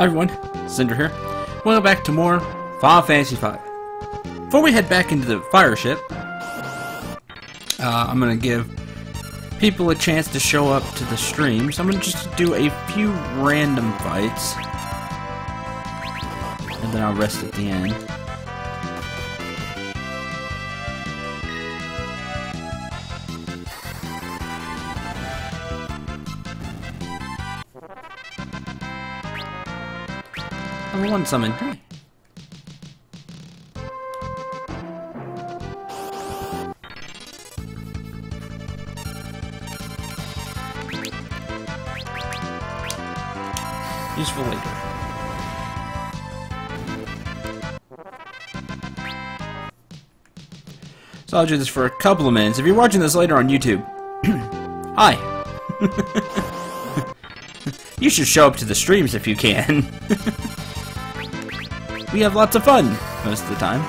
Hi everyone, Cendril here. Welcome back to more Final Fantasy V. Before we head back into the fire ship, I'm going to give people a chance to show up to the stream. So I'm going to just do a few random fights, and then I'll rest at the end. I want summon. Hey. Useful later. So I'll do this for a couple of minutes. If you're watching this later on YouTube, hi. You should show up to the streams if you can. We have lots of fun most of the time.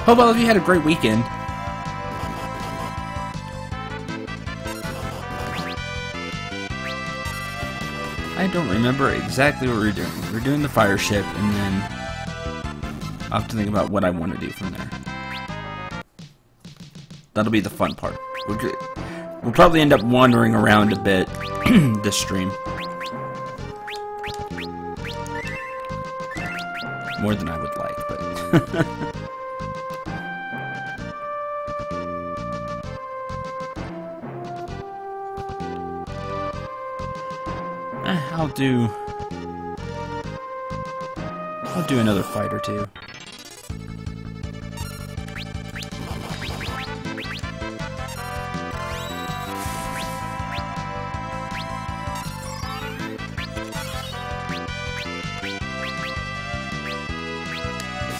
Hope all of you had a great weekend. I don't remember exactly what we were doing. We were doing the fire ship, and then I'll have to think about what I want to do from there. That'll be the fun part. We'll probably end up wandering around a bit this stream. More than I would like, but... I'll do another fight or two.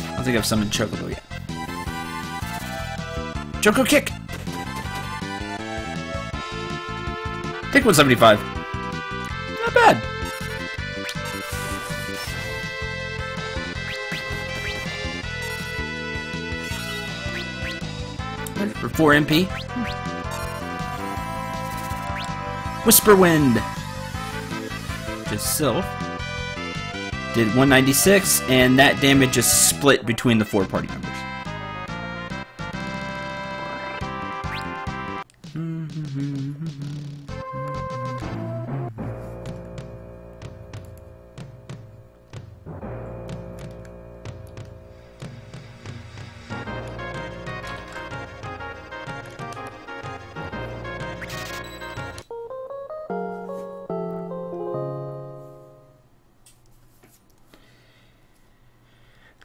I don't think I've summoned Chocobo yet. Choco kick! Take 175. Not bad. For 4 MP. Whisper Wind. Just Sylph. Did 196, and that damage is split between the 4 party members.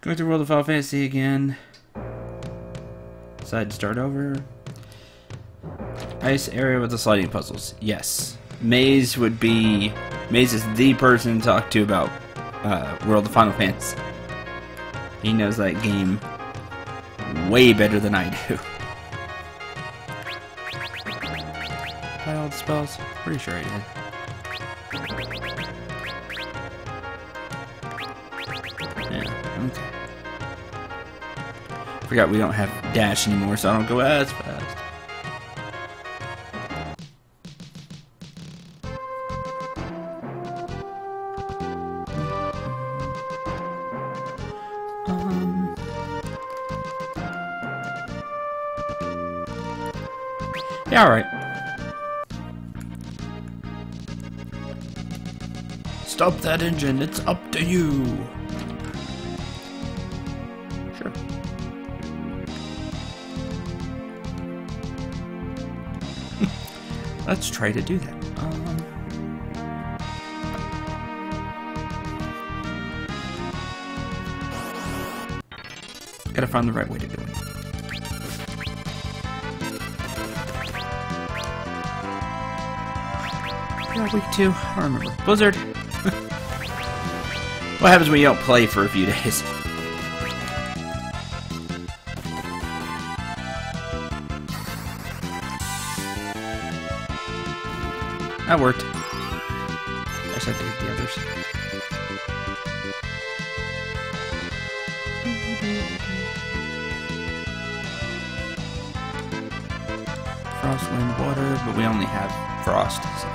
Going through World of Final Fantasy again. Decide to start over. Ice area with the sliding puzzles. Yes. Maze is the person to talk to about World of Final Fantasy. He knows that game way better than I do. Play all the spells? Pretty sure I did. Yeah, okay. Forgot we don't have dash anymore, so I don't go as fast. Yeah, alright. Stop that engine, it's up to you. Sure. Let's try to do that. Gotta find the right way to do it. Yeah, week 2. I don't remember. Blizzard. What happens when you don't play for a few days? That worked. I course I have to hit the others. Frost, wind, water, but we only have frost, so.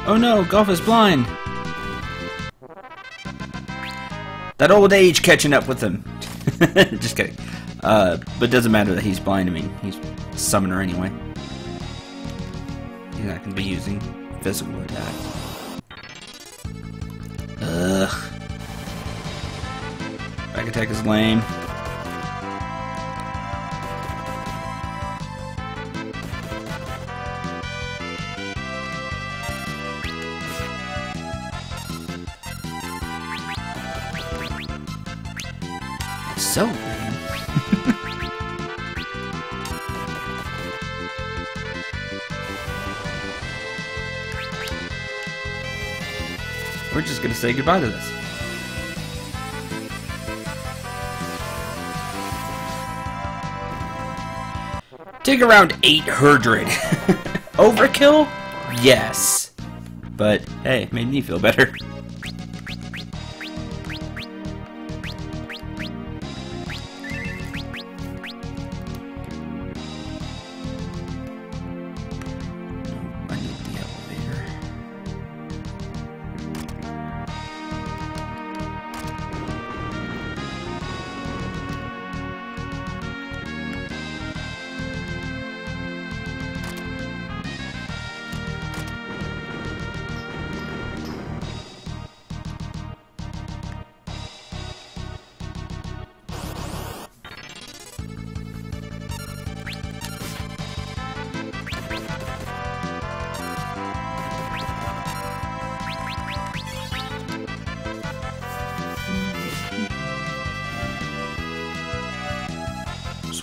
Oh no, Golf is blind! That old age catching up with him. Just kidding. But it doesn't matter that he's blind. I mean, he's a summoner anyway. He's not going to be using physical attack. Ugh. Back attack is lame. So lame. We're just gonna say goodbye to this. Take around 800. Overkill? Yes. But hey, made me feel better.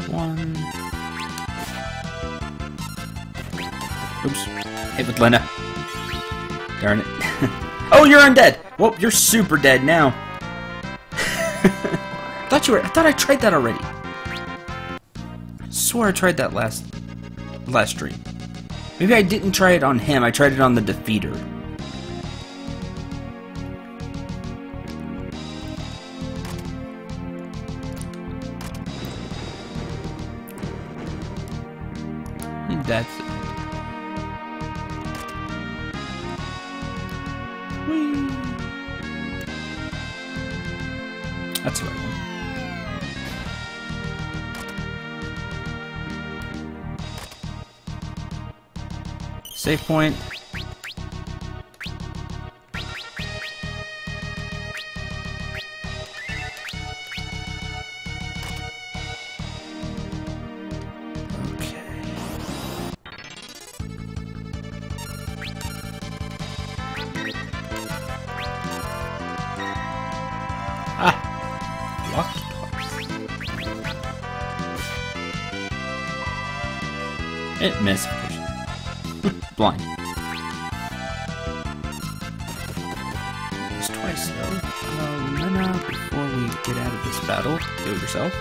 One. Oops. Hit with Lena. Darn it. Oh, you're undead! Well, you're super dead now. I thought I tried that already. I swore I tried that last stream. Maybe I didn't try it on him, I tried it on the defeater. That's it. Whee. That's what I want. Save point. It missed, of course. Blind. It's twice, though. Lena, before we get out of this battle, do it yourself.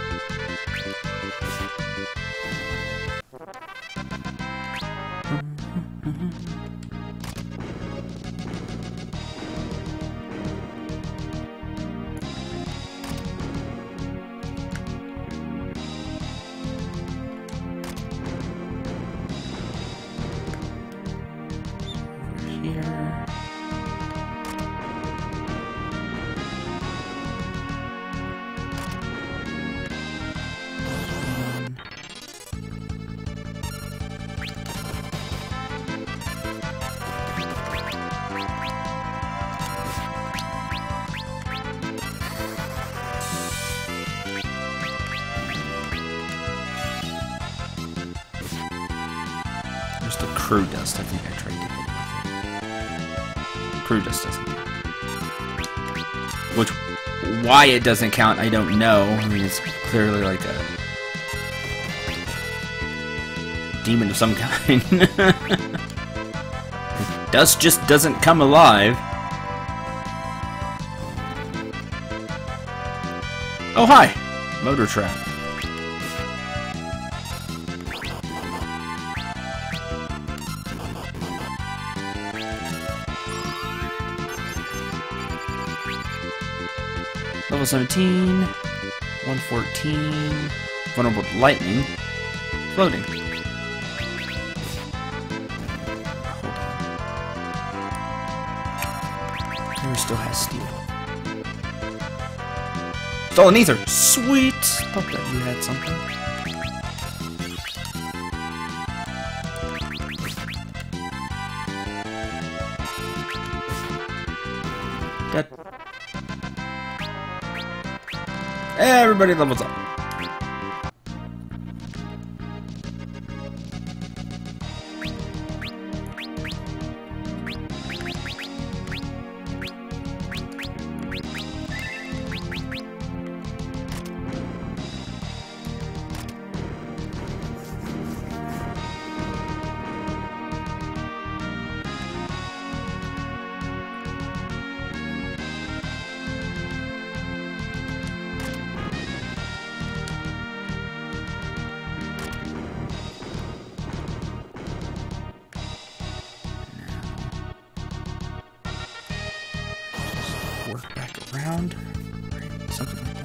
There's the crew dust. I think I tried to hit it. Crew dust doesn't count. Which, why it doesn't count, I don't know. I mean, it's clearly like a demon of some kind. Dust just doesn't come alive. Oh, hi! Motor trap. Level 17, 114, vulnerable to lightning, floating. Hold on. Hammer still has steel. Stolen ether! Sweet! Thought that you had something. Got everybody levels up. Work back around. Something like that.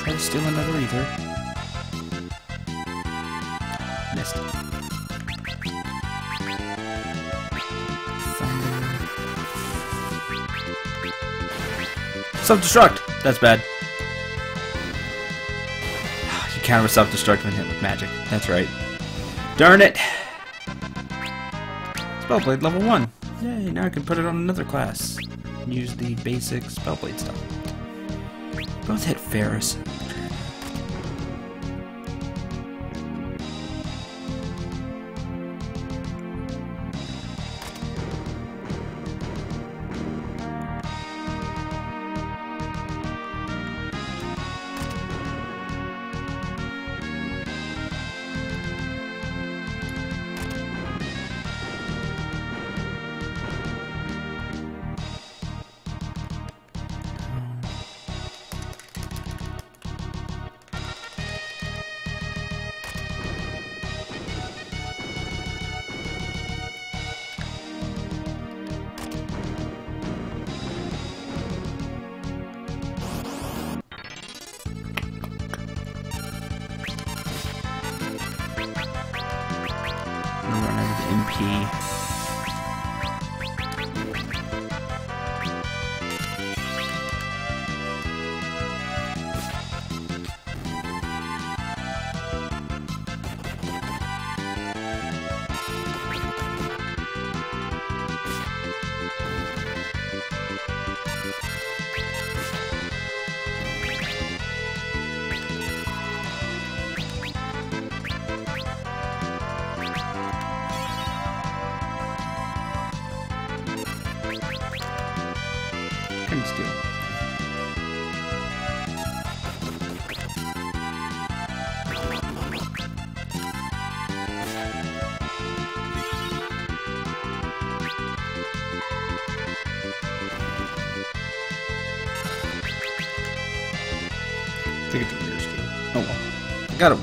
Try to steal another ether. Missed. Thunder. Self-destruct! That's bad. You counter self-destruct when hit with magic. That's right. Darn it! Spellblade level 1. Yay, now I can put it on another class. Use the basic Spellblade stuff. Both hit Ferris. Run out of MP. Steal. Take it to the rear steal. Oh well. Got him.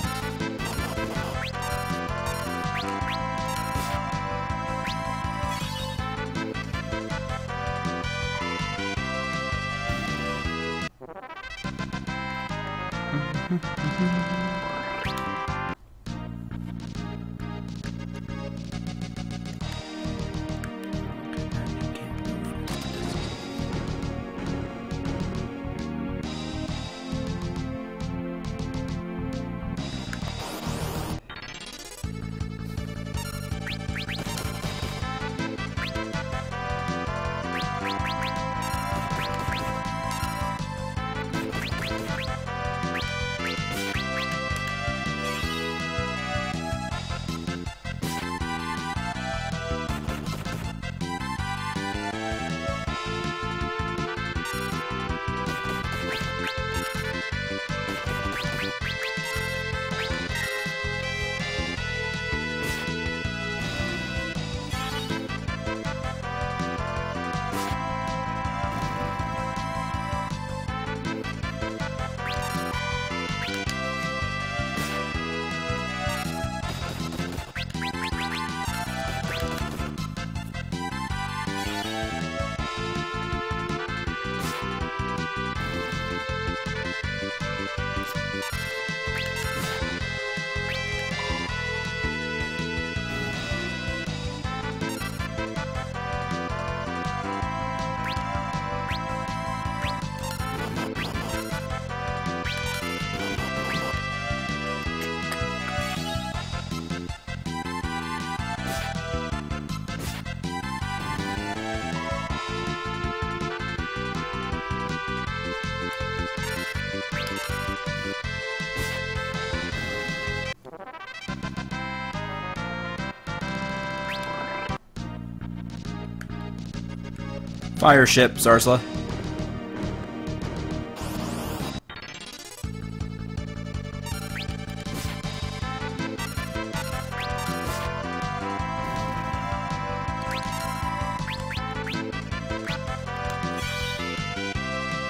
Fire ship, Zarsla.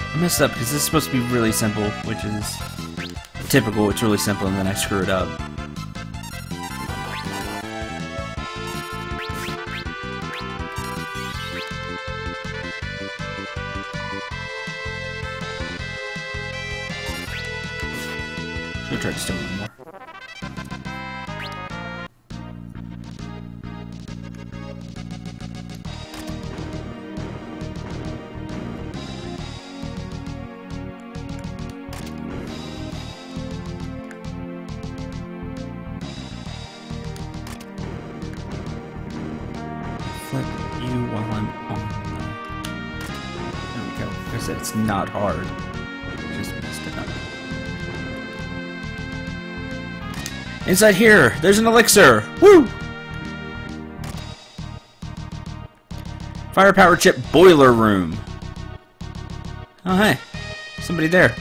I messed up because this is supposed to be really simple, which is typical. It's really simple, and then I screw it up. Should try to steal one more. Flip you while I'm on them. There we go. Like I said, it's not hard. Just messed it up. Inside here, there's an elixir. Woo! Firepower chip boiler room. Oh, hey. Somebody there.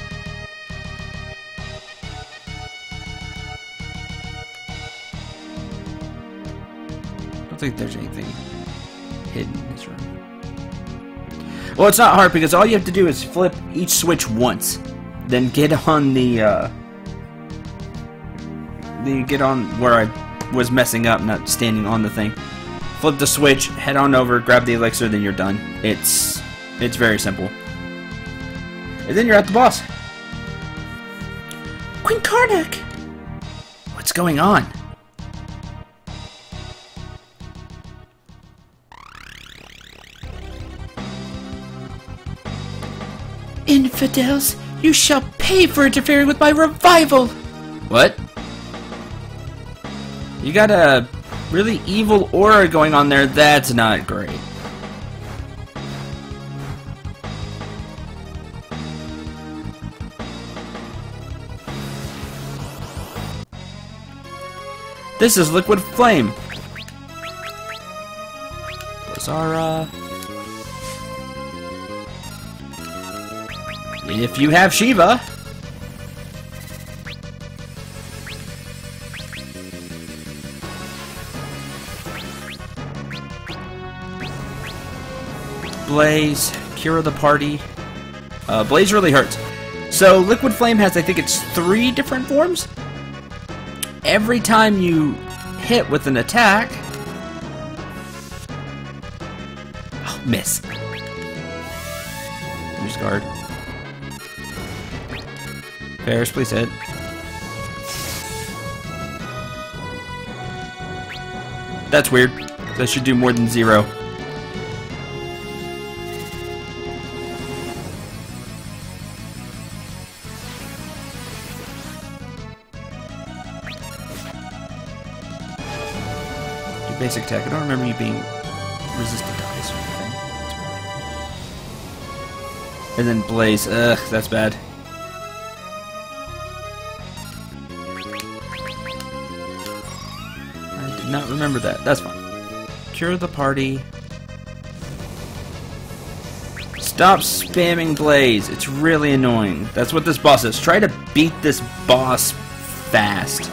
I don't think there's anything hidden in this room. Well, it's not hard because all you have to do is flip each switch once. Then get on the, get on where I was messing up, not standing on the thing. Flip the switch, head on over, grab the elixir, then you're done. It's very simple. And then you're at the boss. Queen Karnak! What's going on? Infidels, you shall pay for interfering with my revival! What? You got a really evil aura going on there. That's not great. This is Liquid Flame. Blazara. If you have Shiva. Blaze, Cure the Party. Blaze really hurts. So Liquid Flame has, I think it's 3 different forms. Every time you hit with an attack... Oh, miss. Use guard. Ferris, please hit. That's weird. That should do more than 0. Basic attack. I don't remember you being resistant to ice or anything. And then Blaze. Ugh, that's bad. I did not remember that. That's fine. Cure the Party. Stop spamming Blaze. It's really annoying. That's what this boss is. Try to beat this boss fast.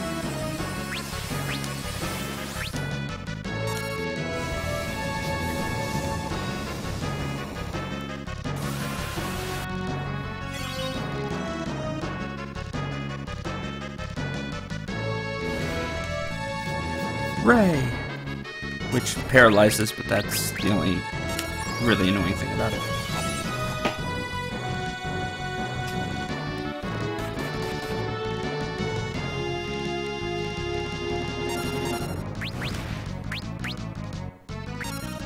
Ray! Which paralyzes, but that's the only really annoying thing about it.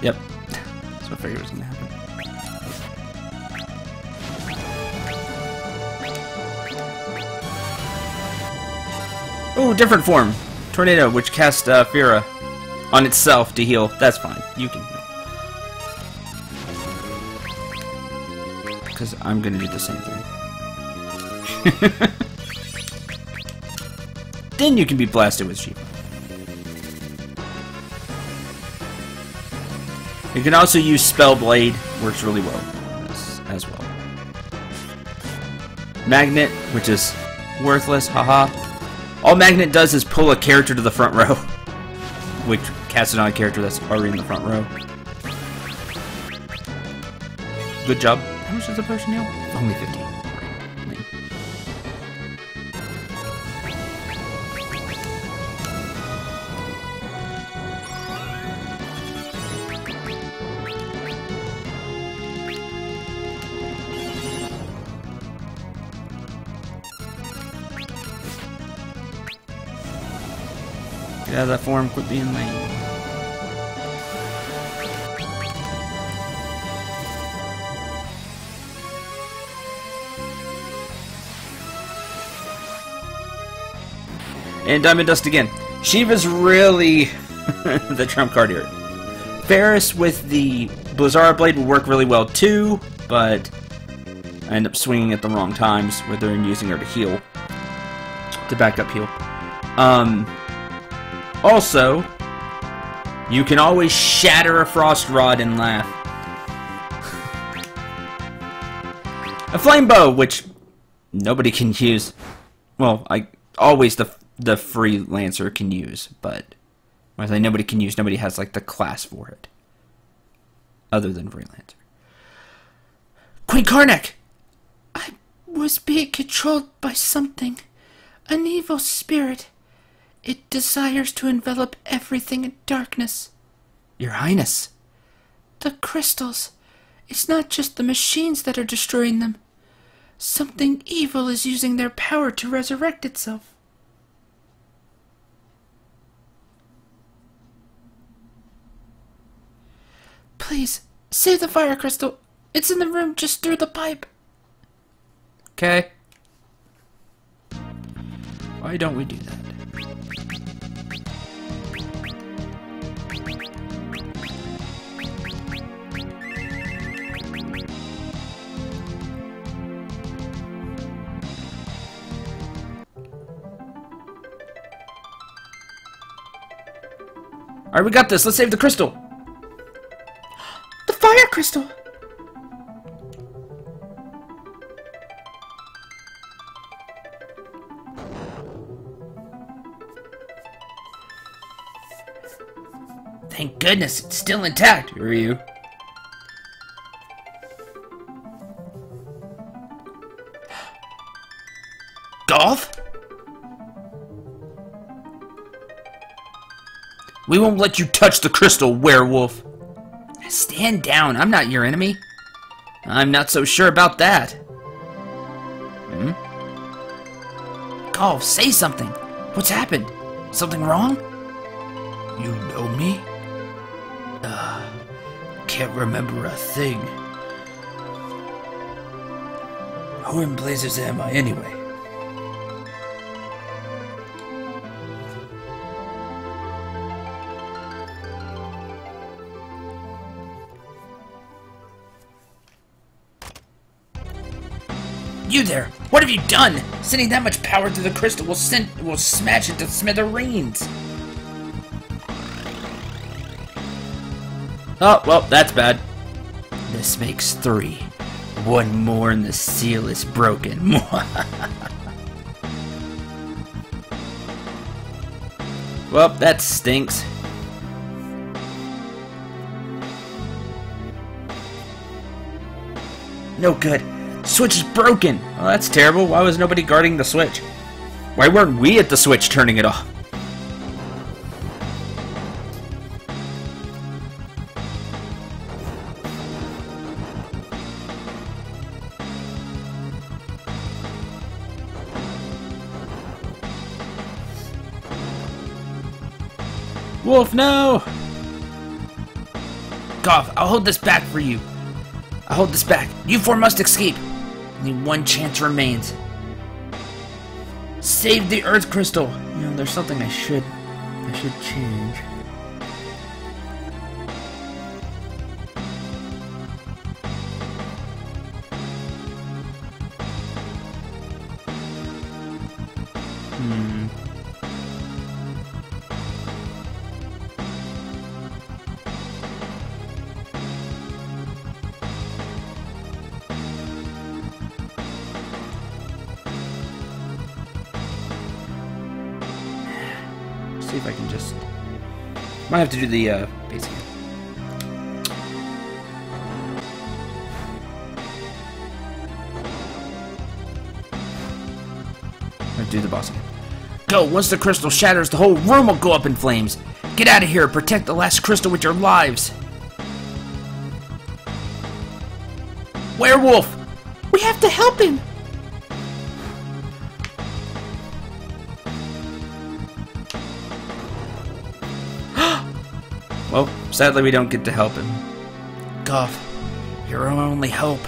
Yep. That's what I figured was gonna happen. Ooh, different form! Tornado, which casts Fira on itself to heal. That's fine. You can heal. Because I'm going to do the same thing. Then you can be blasted with Shiva. You can also use Spell Blade, works really well as well. Magnet, which is worthless, haha. All Magnet does is pull a character to the front row, which casts it on a character that's already in the front row. Good job. How much does a potion heal? Only 15. Get out of that form, quit being lame. And Diamond Dust again. Shiva's really the trump card here. Ferris with the Blizzard Blade will work really well too, but I end up swinging at the wrong times, whether I'm using her to heal. To back up heal. Also, you can always shatter a Frost Rod and laugh. A Flame Bow, which nobody can use. Well, always the freelancer can use, but when I say nobody can use, nobody has like the class for it, other than freelancer. Queen Karnak! I was being controlled by something, an evil spirit. It desires to envelop everything in darkness. Your Highness. The crystals. It's not just the machines that are destroying them. Something evil is using their power to resurrect itself. Please, save the fire crystal. It's in the room just through the pipe. Okay. Why don't we do that? Alright, we got this. Let's save the crystal. The fire crystal! Thank goodness it's still intact. Who are you? Golf? We won't let you touch the crystal, werewolf. Stand down. I'm not your enemy. I'm not so sure about that. Golf, say something. What's happened? Something wrong? You know me? Can't remember a thing. Who in blazes am I anyway? You there! What have you done? Sending that much power through the crystal will smash it to smithereens. Oh, well, that's bad. This makes 3. One more and the seal is broken. Well, that stinks. No good. Switch is broken! Oh, that's terrible. Why was nobody guarding the switch? Why weren't we at the switch turning it off? Wolf, no! Goff, I'll hold this back for you. I'll hold this back. You four must escape. Only one chance remains. Save the Earth Crystal. You know, there's something I should change. see if I can just... Might have to do the basic. Or do the boss again. Go! Once the crystal shatters, the whole room will go up in flames. Get out of here! Protect the last crystal with your lives! Werewolf! We have to help him! Well, sadly we don't get to help him. Goff, you're our only hope.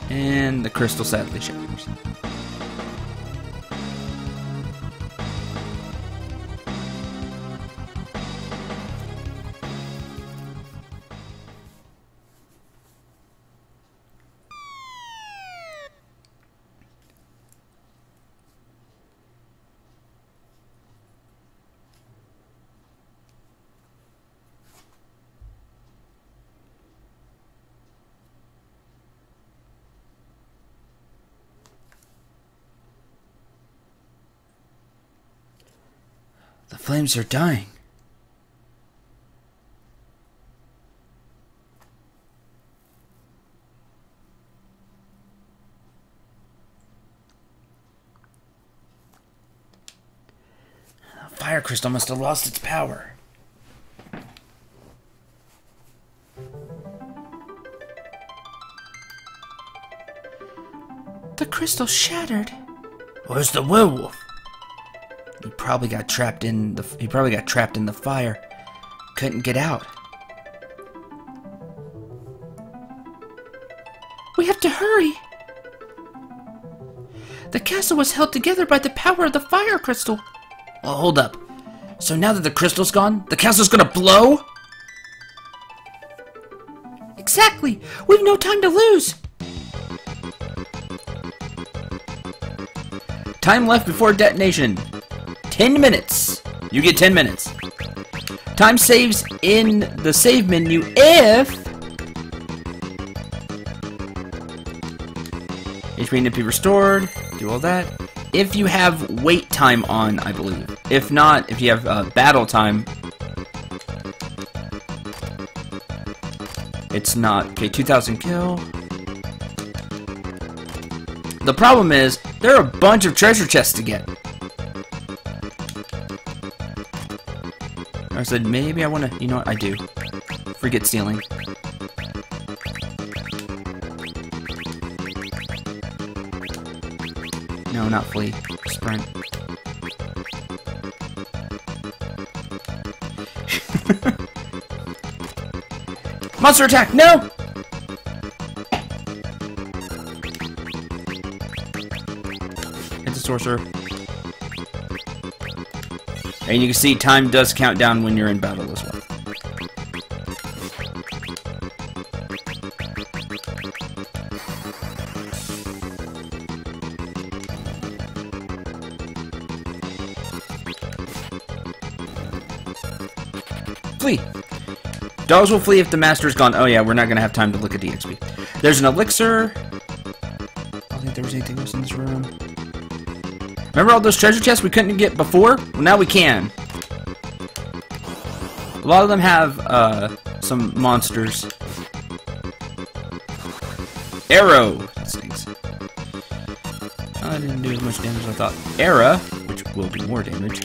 And the crystal sadly shatters. The flames are dying. The fire crystal must have lost its power. The crystal shattered. Where's the werewolf? He probably got trapped in the fire. Couldn't get out. We have to hurry. The castle was held together by the power of the fire crystal. Well, hold up. So now that the crystal's gone, the castle's gonna blow? Exactly. We've no time to lose. Time left before detonation. 10 minutes. You get 10 minutes. Time saves in the save menu if HP need to be restored. Do all that. If you have wait time on, I believe. If not, if you have battle time, it's not. Okay, 2,000 kill. The problem is there are a bunch of treasure chests to get. I said, maybe I want to... You know what? I do. Forget stealing. No, not flee. Sprint. Monster attack! No! It's a sorcerer. And you can see time does count down when you're in battle as well. Flee! Dogs will flee if the master's gone. Oh yeah, we're not going to have time to look at the XP. There's an elixir. I don't think there was anything else in this room. Remember all those treasure chests we couldn't get before? Well, now we can. A lot of them have some monsters. Arrow. That stinks. I didn't do as much damage as I thought. Era, which will do more damage.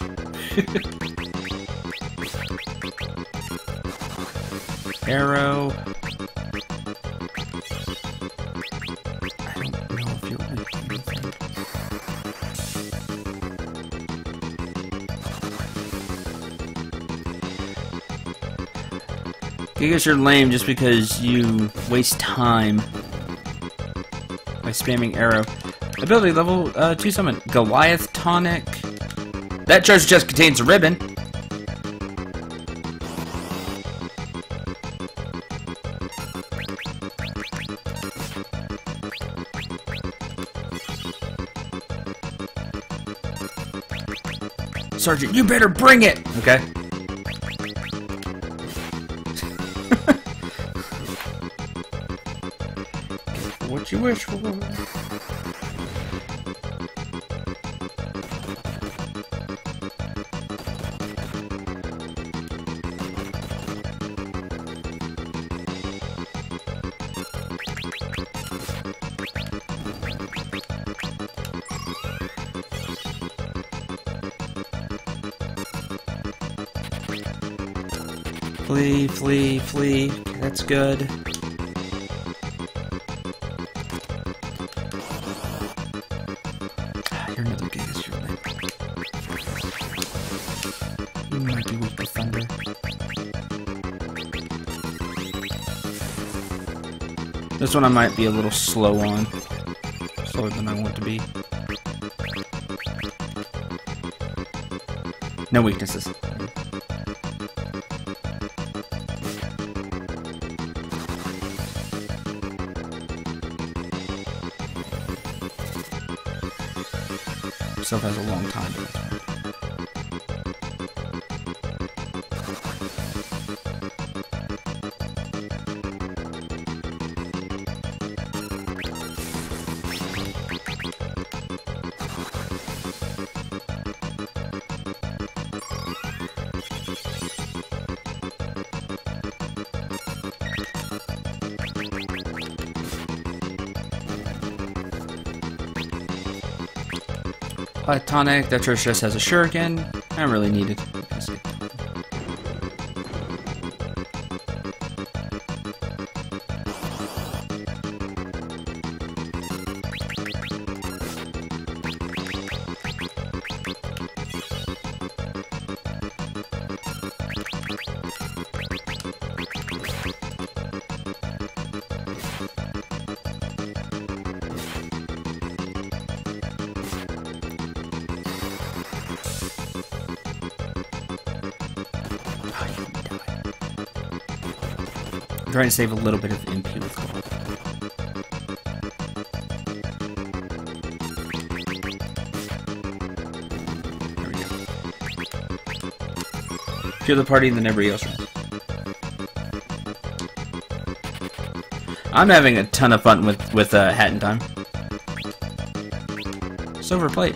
Arrow. I don't know if you'll do anything. I guess you're lame just because you waste time by spamming arrow. Ability level 2 summon. Goliath tonic. That treasure chest contains a ribbon. Sergeant, you better bring it! Okay. what you wish for. Flee, flee, flee. Okay, that's good. You're another Gigas Shield. You might be weak to thunder. This one I might be a little slow on. Slower than I want to be. No weaknesses. Stuff has a long time. Platonic, that Trish just has a shuriken. I don't really need it. I'm trying to save a little bit of MP with gold. There we go. Cure the party and then everybody else runs. I'm having a ton of fun with Hat in Time. Silver plate.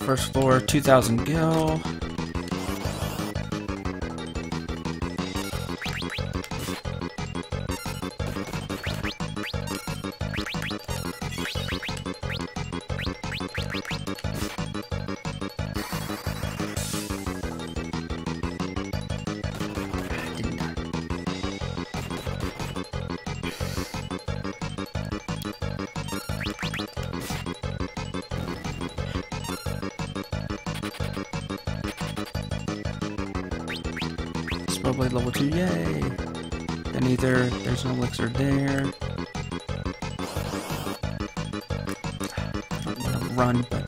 First floor, 2,000 gil. Spellblade level 2, yay! Then either there's an elixir there. I don't want to run, but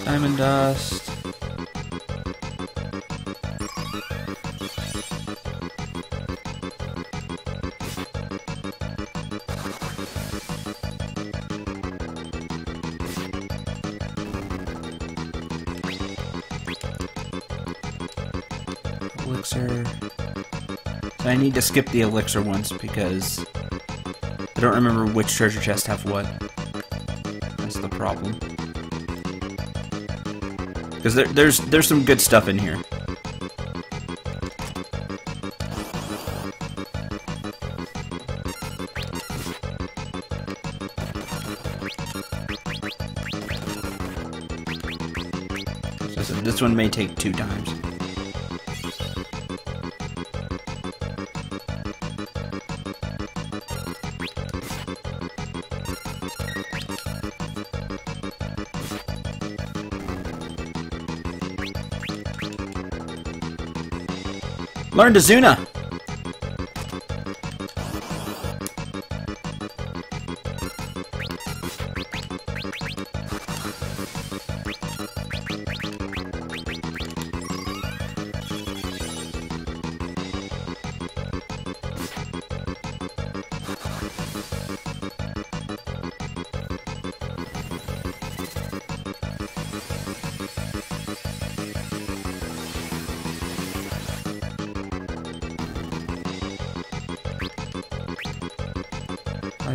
Diamond dust. Elixir. So I need to skip the elixir ones because I don't remember which treasure chests have what. That's the problem. Because there's some good stuff in here. So this one may take 2 times. Learn to Zuna!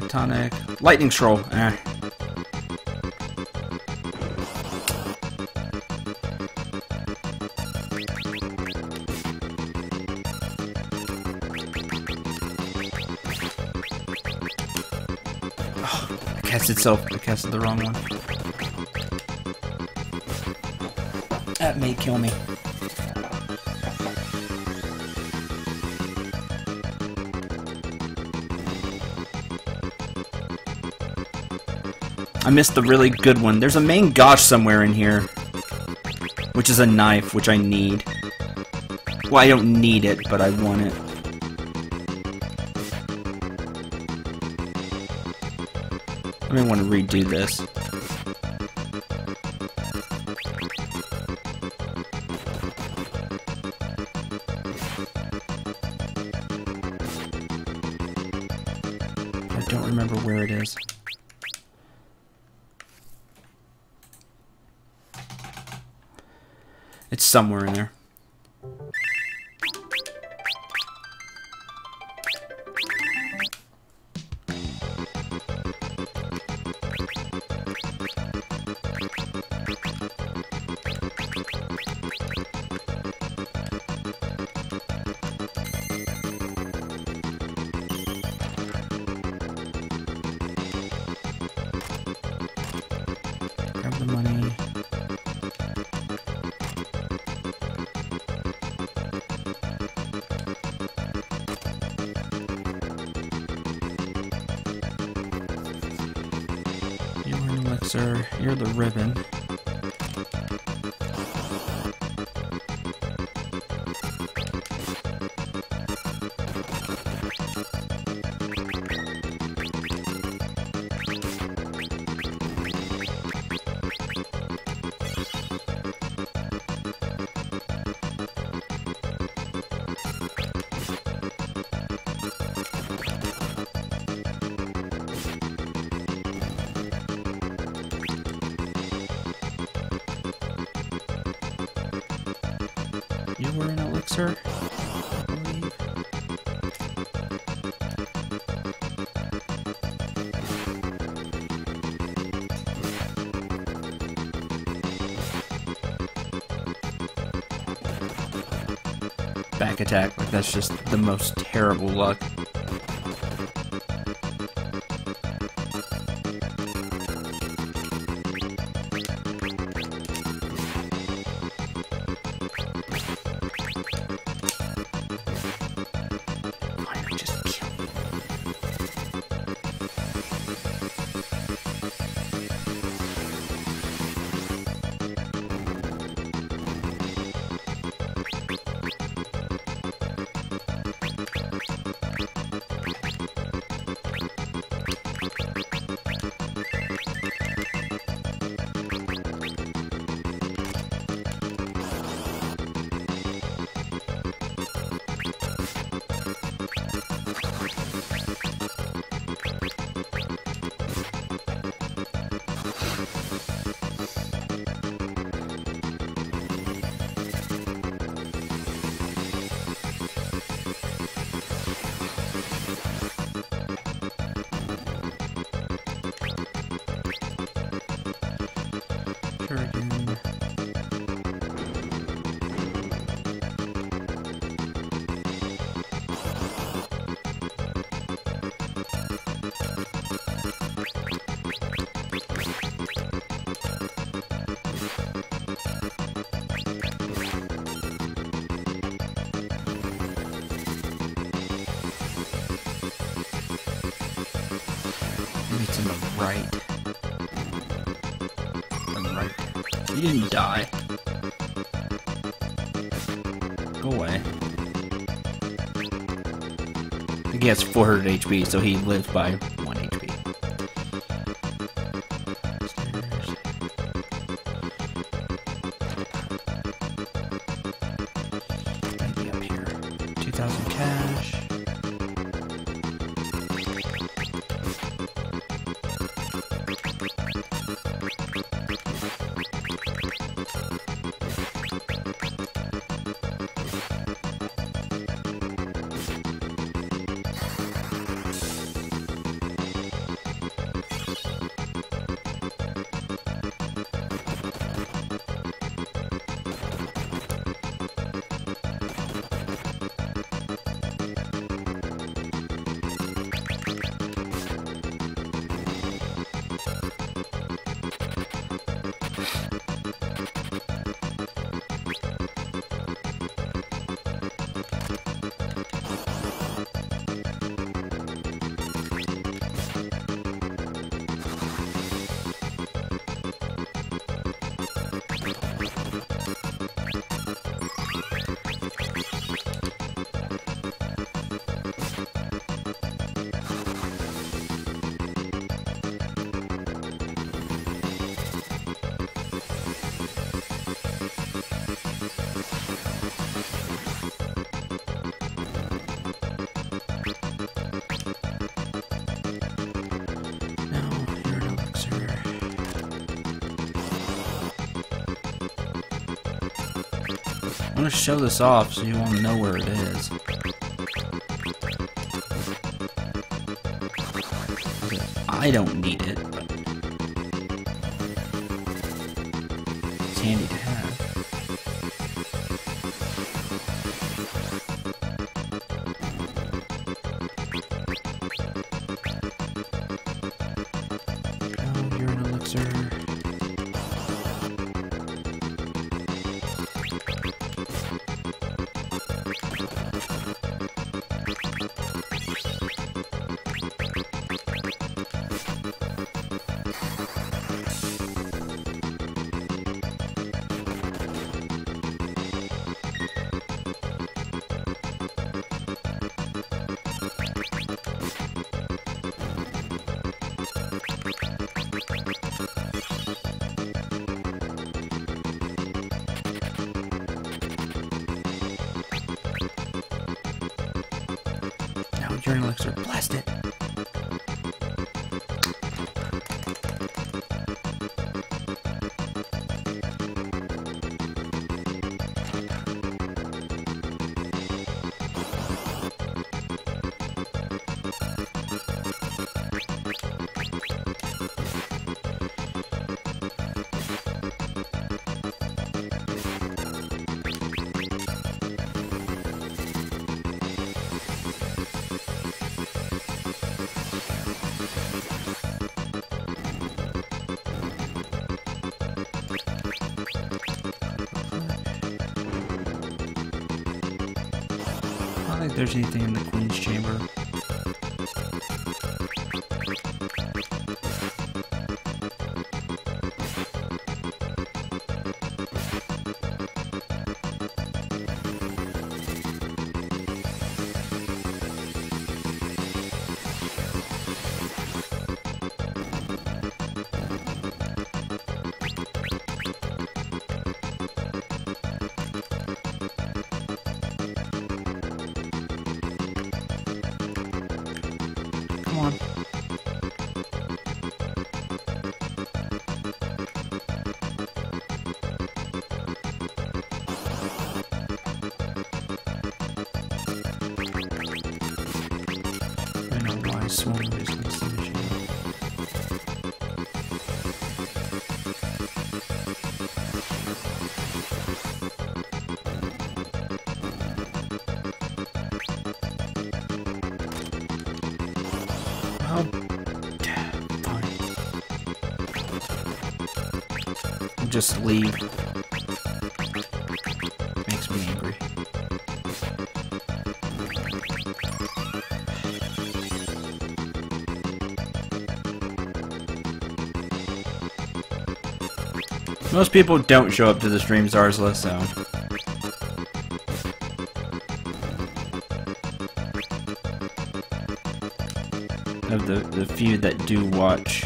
Tonic. Lightning Scroll. Eh. Oh, I casted the wrong one. That may kill me. I missed the really good one. There's a main gauche somewhere in here. Which is a knife, which I need. Well, I don't need it, but I want it. I may want to redo this. I don't remember where it is. It's somewhere in there. Grab the money. Elixir, you're the ribbon. You were an elixir, I believe. Back attack, like that's just the most terrible luck. Again. Maybe it's in the right. You didn't die. Go away. I think he has 400 HP, so he lives by 1 HP. Maybe up here. 2,000 cash. I'm gonna show this off so you won't know where it is. I don't need it, but it's handy to have. Oh, you're an elixir. You're an elixir. Blast it. I don't think there's anything in the Queen's Chamber. Come on. sworn business division. Well, fine. Just leave. Makes me angry. Most people don't show up to the stream Zarzla, so... Of the few that do watch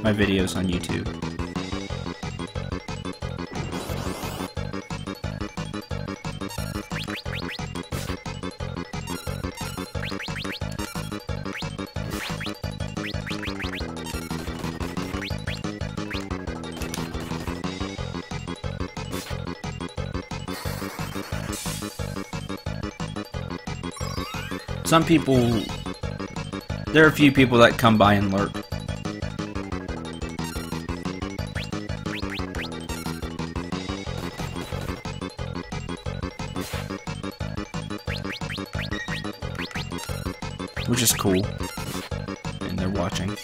my videos on YouTube. Some people, there are a few people that come by and lurk. Which is cool. And they're watching.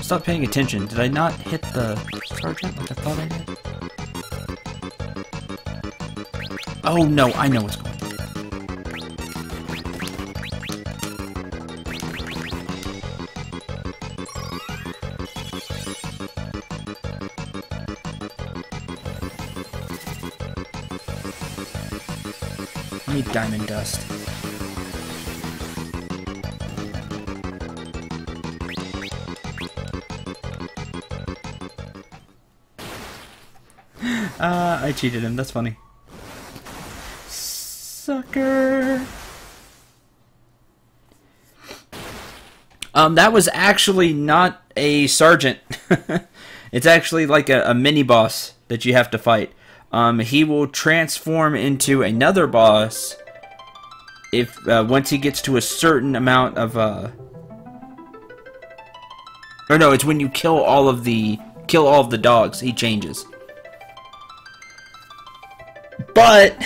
Stop paying attention. Did I not hit the sergeant like I thought I did? Oh no, I know what's going on. I need diamond dust. I cheated him. That's funny. Sucker. That was actually not a sergeant. It's actually like a mini boss that you have to fight. He will transform into another boss if once he gets to a certain amount of or no, it's when you kill all of the dogs, he changes. But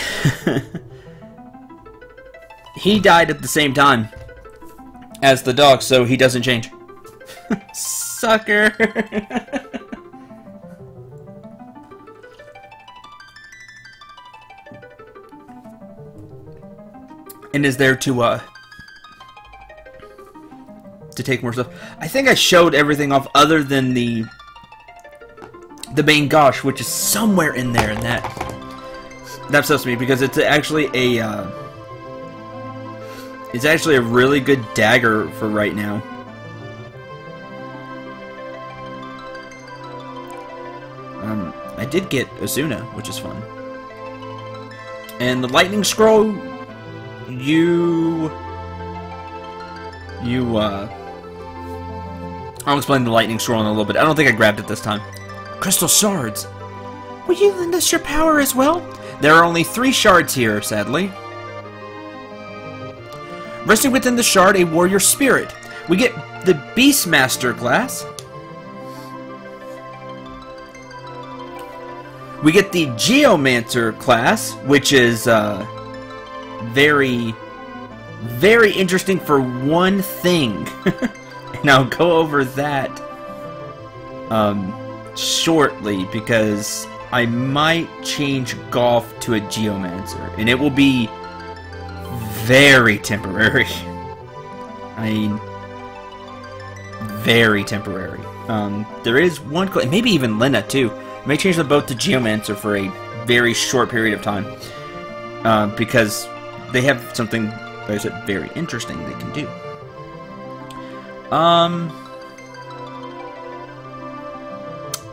he died at the same time as the dog, so he doesn't change. Sucker. And is there to take more stuff. I think I showed everything off other than the main gosh, which is somewhere in there, and that's supposed to be because it's actually a really good dagger for right now. I did get Asuna, which is fun. And the lightning scroll, I'll explain the lightning scroll in a little bit. I don't think I grabbed it this time. Crystal shards. Will you lend us your power as well? There are only 3 shards here, sadly. Resting within the shard, a warrior spirit. We get the Beastmaster class. We get the Geomancer class, which is very, very interesting for one thing. And I'll go over that shortly because I might change golf to a Geomancer, and it will be very temporary. I mean, very temporary. There is one, maybe even Lena too. I may change them both to Geomancer for a very short period of time because they have something that is very interesting they can do.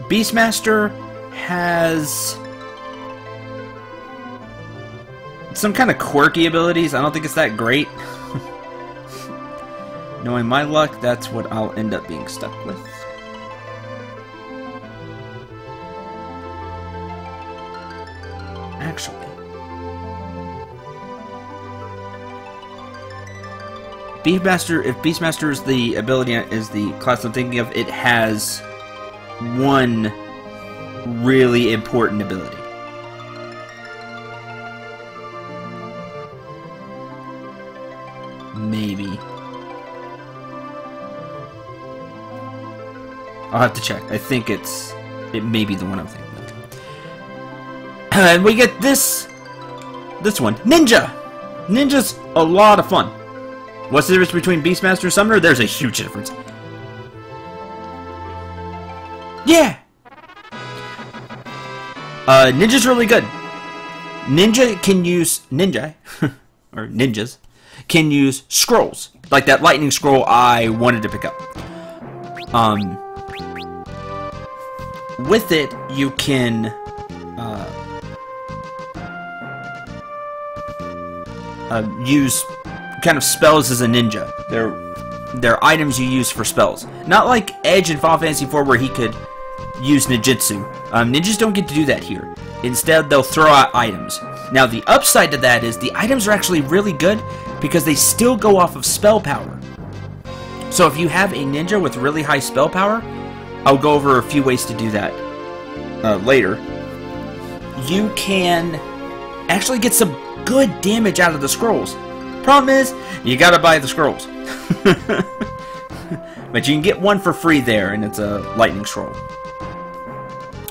Beastmaster has some kind of quirky abilities. I don't think it's that great. Knowing my luck, that's what I'll end up being stuck with. Actually. Beastmaster, if Beastmaster is the ability, is the class I'm thinking of, it has one really important ability. Maybe. I'll have to check. I think it may be the one I'm thinking of. And we get this one. Ninja! Ninja's a lot of fun. What's the difference between Beastmaster and Summoner? There's a huge difference. Yeah! Ninja's really good. Ninja can use... Ninja. or ninjas. Can use scrolls. Like that lightning scroll I wanted to pick up. With it, you can... use kind of spells as a ninja. They're items you use for spells. Not like Edge in Final Fantasy IV where he could use ninjutsu. Ninjas don't get to do that here. Instead, they'll throw out items. Now, the upside to that is the items are actually really good because they still go off of spell power. So if you have a ninja with really high spell power, I'll go over a few ways to do that later. You can actually get some good damage out of the scrolls. Problem is, you gotta buy the scrolls. But you can get one for free there, and it's a lightning scroll.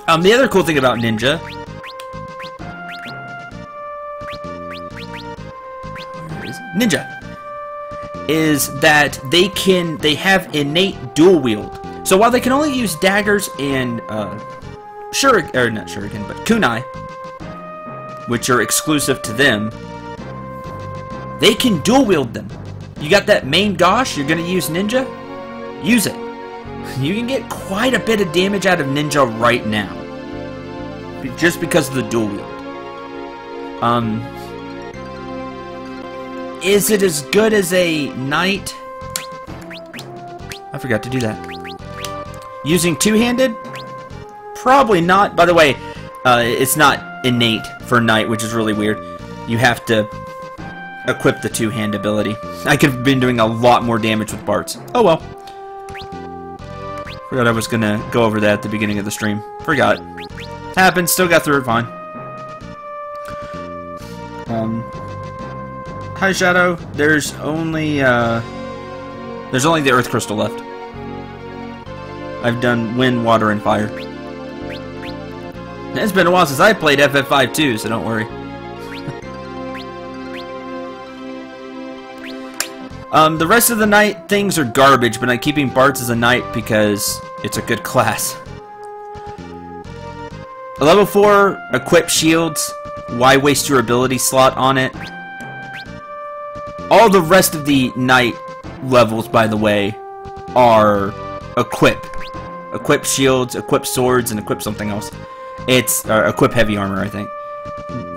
The other cool thing about Ninja... is that they have innate dual wield. So while they can only use daggers and not shuriken, but kunai, which are exclusive to them, they can dual wield them. You got that main Gosh, you're gonna use Ninja? Use it. You can get quite a bit of damage out of Ninja right now. Just because of the dual wield. Is it as good as a knight? I forgot to do that. Using two-handed? Probably not. By the way, it's not innate for knight, which is really weird. You have to equip the two-hand ability. I could have been doing a lot more damage with Bart's. Oh well. Forgot I was gonna go over that at the beginning of the stream. Forgot. Happened, still got through it fine. Hi Shadow. There's only the Earth Crystal left. I've done Wind, Water, and Fire. It's been a while since I played FF5 too, so don't worry. The rest of the knight things are garbage, but I'm keeping Bart's as a knight because it's a good class. A level 4, equip shields. Why waste your ability slot on it? All the rest of the knight levels, by the way, are equip. Equip shields, equip swords, and equip something else. It's equip heavy armor, I think.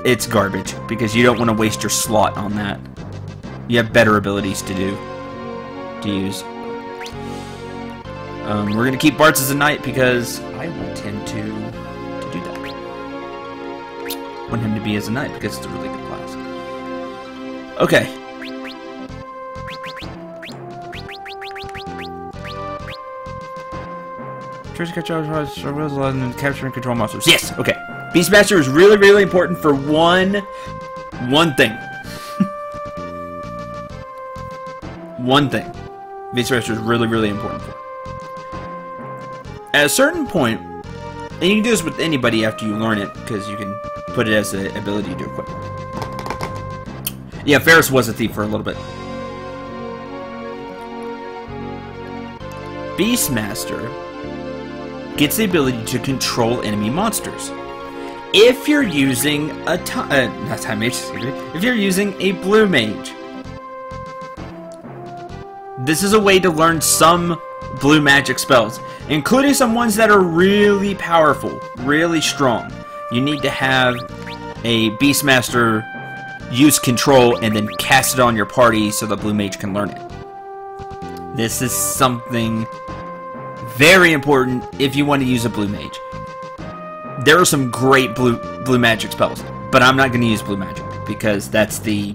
It's garbage because you don't want to waste your slot on that. You have better abilities to use. We're gonna keep Bart's as a knight because I want him to do that. I want him to be as a knight because it's a really good class. Okay. Capture and control monsters. Yes. Okay. Beastmaster is really, really important for one thing. One thing. Beastmaster is really, really important for. At a certain point, and you can do this with anybody after you learn it, because you can put it as an ability to equip. Yeah, Ferris was a thief for a little bit. Beastmaster gets the ability to control enemy monsters. If you're using a not time mage, if you're using a blue mage, this is a way to learn some blue magic spells, including some ones that are really powerful, really strong. You need to have a Beastmaster use control and then cast it on your party so the blue mage can learn it. This is something very important if you want to use a blue mage. There are some great blue magic spells. But I'm not going to use blue magic because that's the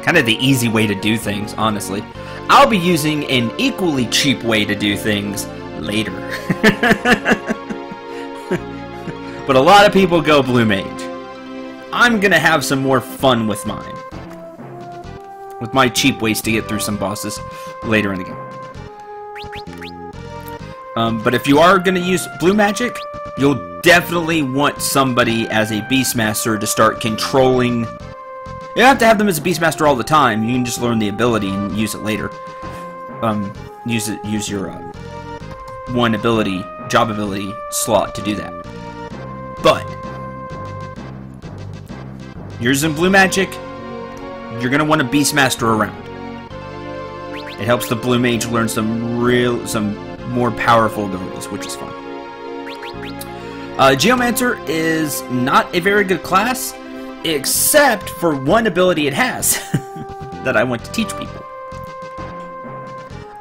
kind of the easy way to do things, honestly. I'll be using an equally cheap way to do things later. But a lot of people go blue mage. I'm going to have some more fun with mine. With my cheap ways to get through some bosses later in the game. But if you are going to use blue magic, you'll definitely want somebody as a Beastmaster to start controlling. You don't have to have them as a Beastmaster all the time. You can just learn the ability and use it later. Use your one ability, job ability slot to do that. But you're using blue magic, you're gonna want a Beastmaster around. It helps the blue mage learn some more powerful abilities, which is fun. Geomancer is not a very good class, except for one ability it has that I want to teach people.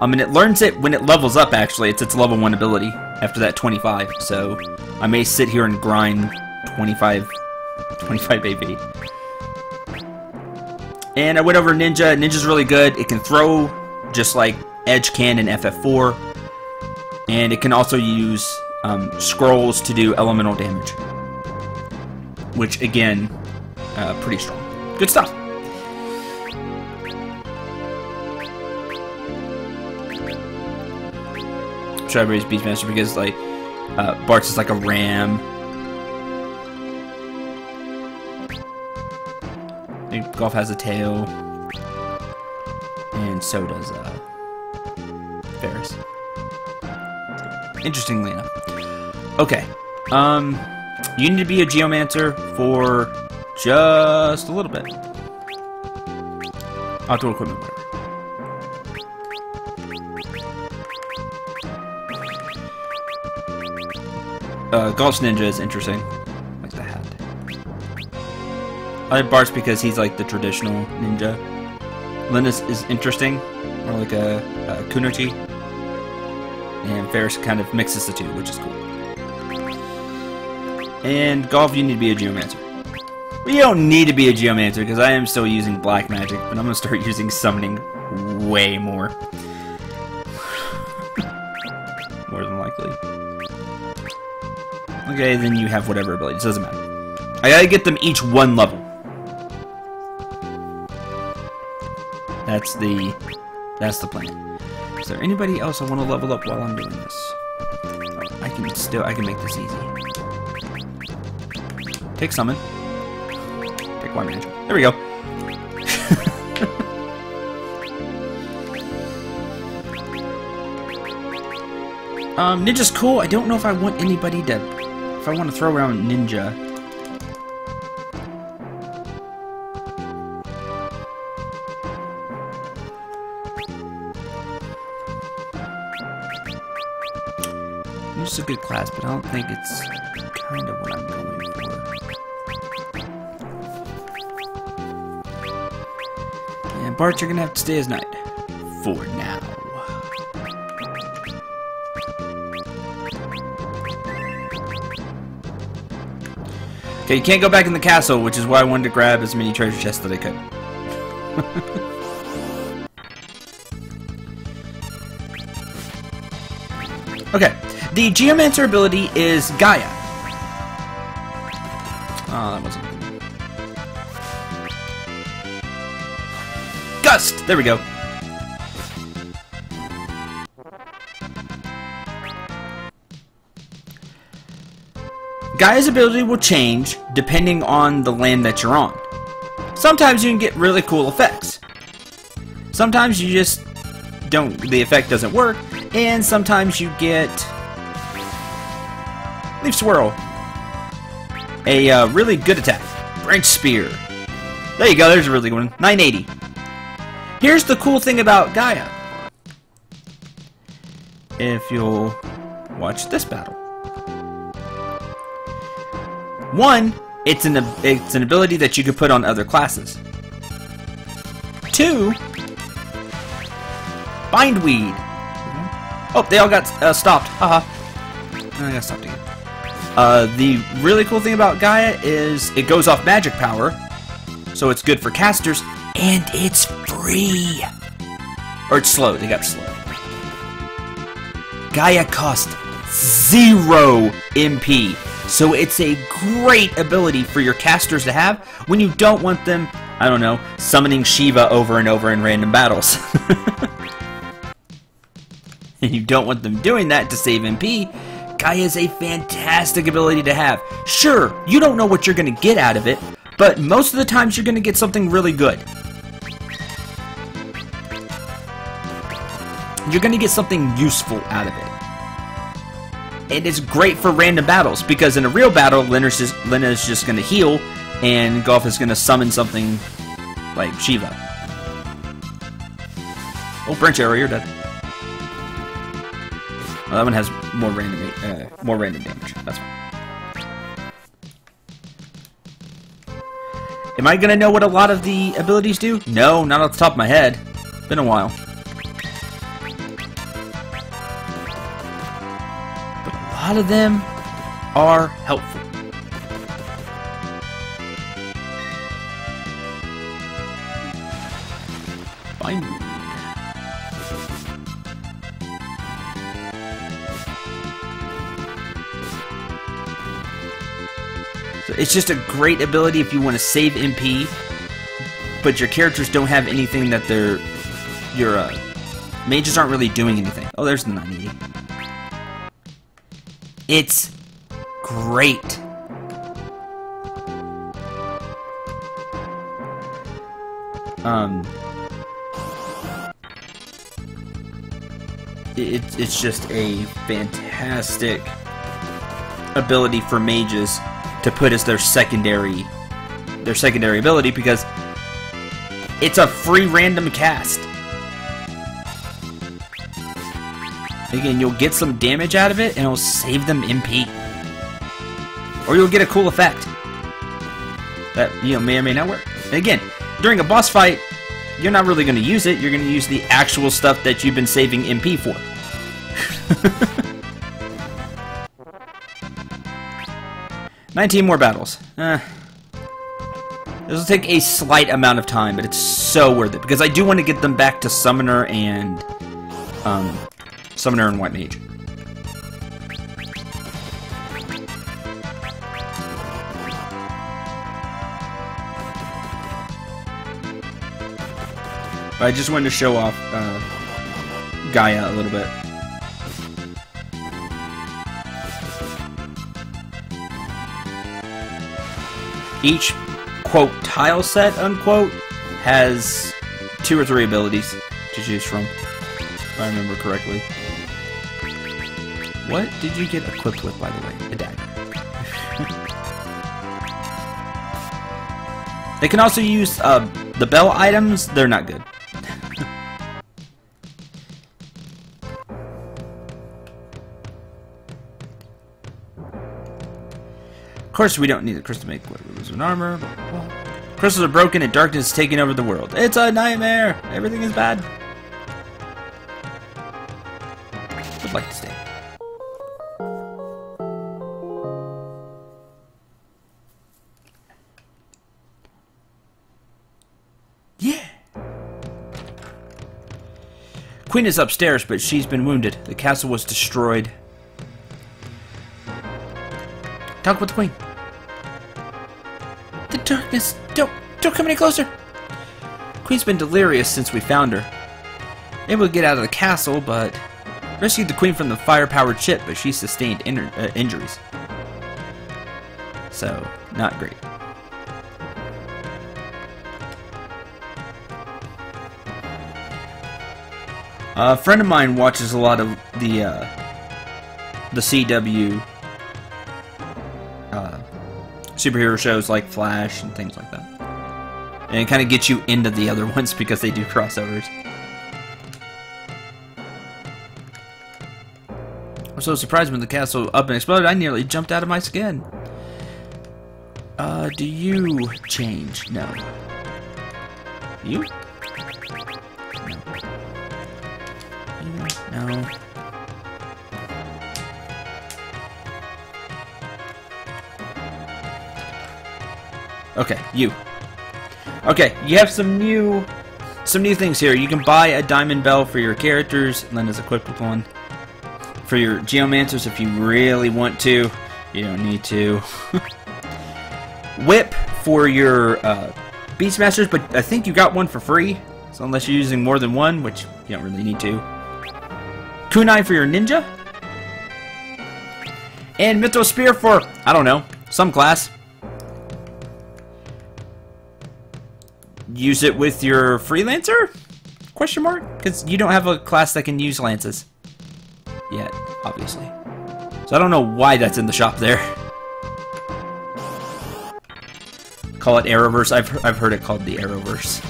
And it learns it when it levels up, actually. It's its level 1 ability after that 25, so I may sit here and grind 25 AB. And I went over Ninja. Ninja's really good. It can throw just like Edge can in FF4. And it can also use scrolls to do elemental damage. Which, again, pretty strong. Good stuff. Should I raise Beastmaster because, like, Bart's is like a ram. Golf has a tail. And so does Ferris. Interestingly enough. Okay. You need to be a Geomancer for just a little bit. Outdoor equipment, whatever. Golf's Ninja is interesting. Like the hat. I like Bart's because he's like the traditional ninja. Linus is interesting. More like a Kunoichi. And Ferris kind of mixes the two, which is cool. And Golf, you need to be a Geomancer. Well, you don't need to be a Geomancer because I am still using black magic, but I'm going to start using summoning way more. More than likely. Okay, then you have whatever ability. It doesn't matter. I gotta get them each 1 level. That's the plan. Is there anybody else I want to level up while I'm doing this? I can make this easy. Take summon. Take 1 magic. There we go. Ninja's cool. I don't know if I want anybody to... If I want to throw around Ninja. Ninja's a good class, but I don't think it's kind of what I'm going for. And Bart, you're gonna have to stay as knight. For now. Okay, you can't go back in the castle, which is why I wanted to grab as many treasure chests that I could. Okay, the Geomancer ability is Gaia. Oh, that wasn't good. Gust! There we go. Gaia's ability will change depending on the land that you're on. Sometimes you can get really cool effects. Sometimes you just don't, the effect doesn't work, and sometimes you get Leaf Swirl. A really good attack. Branch Spear. There you go, there's a really good one. 980. Here's the cool thing about Gaia. If you'll watch this battle. 1, it's an ability that you could put on other classes. 2, Bindweed. Oh, they all got stopped. Haha. I got stopped again. The really cool thing about Gaia is it goes off magic power, so it's good for casters, and it's free. Or it's slow, they got slow. Gaia costs 0 MP, so it's a great ability for your casters to have when you don't want them, I don't know, summoning Shiva over and over in random battles. And you don't want them doing that to save MP. Gaia is a fantastic ability to have. Sure, you don't know what you're going to get out of it, but most of the times you're going to get something really good. You're going to get something useful out of it. And it's great for random battles, because in a real battle, Lena is just going to heal, and Golf is going to summon something like Shiva. Oh, branch arrow, you're dead. Well, that one has more random damage. That's fine. Am I going to know what a lot of the abilities do? No, not off the top of my head. Been a while. But a lot of them are helpful. Find me. So it's just a great ability if you want to save MP, but your characters don't have anything that your mages aren't really doing anything. Oh, there's the 980. It's great. It's just a fantastic ability for mages to put as their secondary ability, because it's a free random cast. Again, you'll get some damage out of it, and it'll save them MP. Or you'll get a cool effect that, you know, may or may not work. And again, during a boss fight, you're not really going to use it. You're going to use the actual stuff that you've been saving MP for. 19 more battles. This will take a slight amount of time, but it's so worth it, because I do want to get them back to Summoner and White Mage. But I just wanted to show off Gaia a little bit. Each, quote, tile set, unquote, has 2 or 3 abilities to choose from, if I remember correctly. What did you get equipped with, by the way? A dagger. They can also use the bell items. They're not good. Of course, we don't need the crystal to make weapons and armor. Blah, blah, blah. Crystals are broken and darkness is taking over the world. It's a nightmare. Everything is bad. Would like to stay. Yeah. Queen is upstairs, but she's been wounded. The castle was destroyed. Talk with the queen. The darkness. Don't come any closer. Queen's been delirious since we found her. Able to get out of the castle, but rescued the queen from the fire-powered ship, but she sustained injuries. So, not great. A friend of mine watches a lot of the CW superhero shows like Flash and things like that. And it kind of gets you into the other ones because they do crossovers. I was so surprised when the castle up and exploded, I nearly jumped out of my skin. Do you change? No. You? No. Okay, you. Okay, you have some new things here. You can buy a diamond bell for your characters. Linda's equipped with one. For your geomancers, if you really want to. You don't need to. Whip for your Beastmasters, but I think you got one for free. So unless you're using more than one, which you don't really need to. Kunai for your ninja. And Mytho Spear for, I don't know, some class. Use it with your freelancer? Question mark? Because you don't have a class that can use lances. Yet, obviously. So I don't know why that's in the shop there. Call it Arrowverse. I've heard it called the Arrowverse.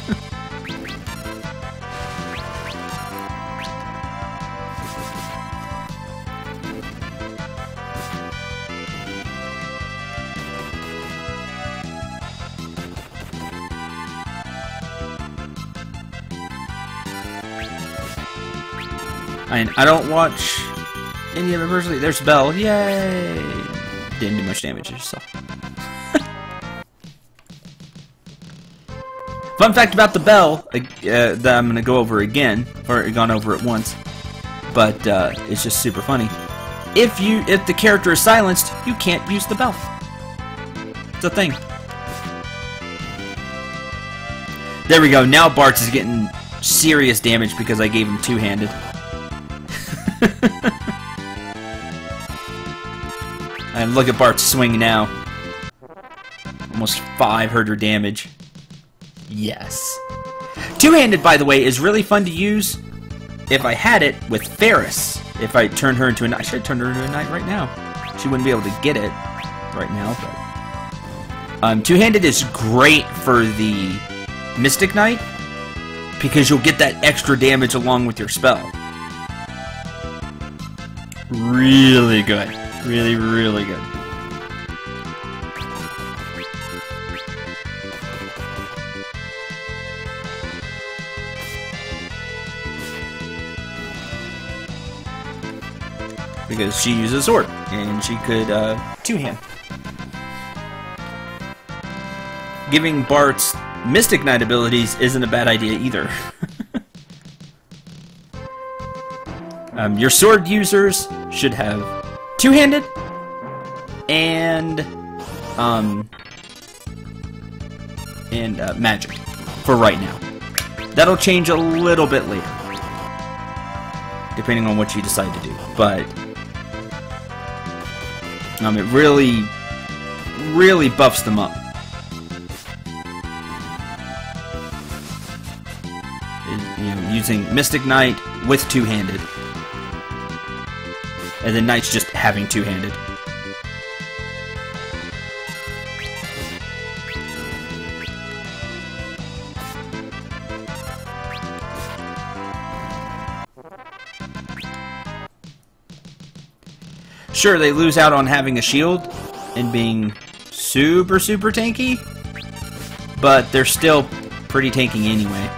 I don't watch any of it personally. There's Bell. Yay! Didn't do much damage, so. Fun fact about the Bell that I'm going to go over again. I've already gone over it once. But it's just super funny. If the character is silenced, you can't use the Bell. It's a thing. There we go. Now Bartz is getting serious damage because I gave him two-handed. And look at Bart's swing now. Almost 500 damage. Yes. Two-handed, by the way, is really fun to use if I had it with Ferris. If I turned her into a knight. I should turn her into a knight right now. She wouldn't be able to get it right now, but... two-handed is great for the Mystic Knight because you'll get that extra damage along with your spell. Really good. Really, really good. Because she uses a sword, and she could two-hand. Giving Bart's Mystic Knight abilities isn't a bad idea either. Your sword users should have two-handed and magic for right now. That'll change a little bit later, depending on what you decide to do. But it really, really buffs them up. Using Mystic Knight with two-handed. And then Knight's just having two-handed. Sure, they lose out on having a shield and being super, super tanky, but they're still pretty tanky anyway.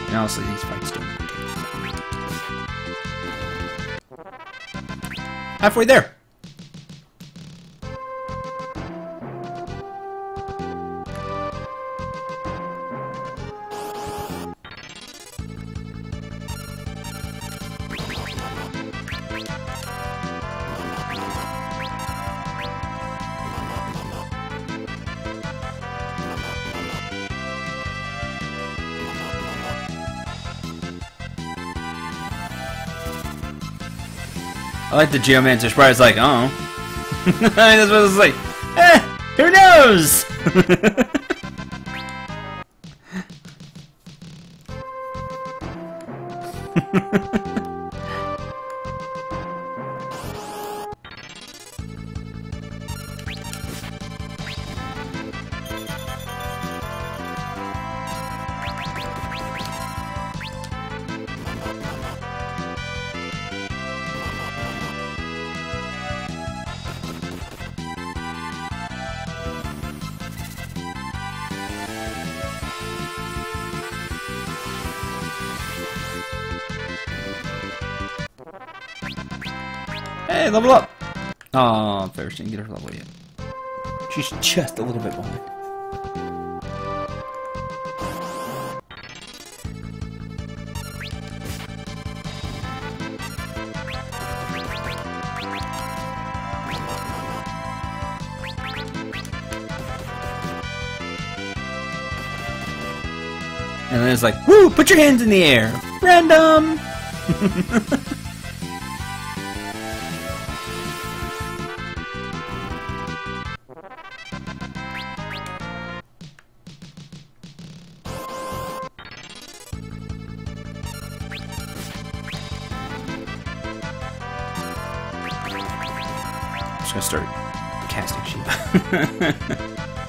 And honestly, these fights don't take halfway there. I like the Geomancer's probably like, oh. I mean, that's what it's like. Who knows? Hey, level up! Aw, Ferris didn't get her level yet. She's just a little bit behind. And then it's like, woo! Put your hands in the air! Random! I'm just gonna start casting sheep.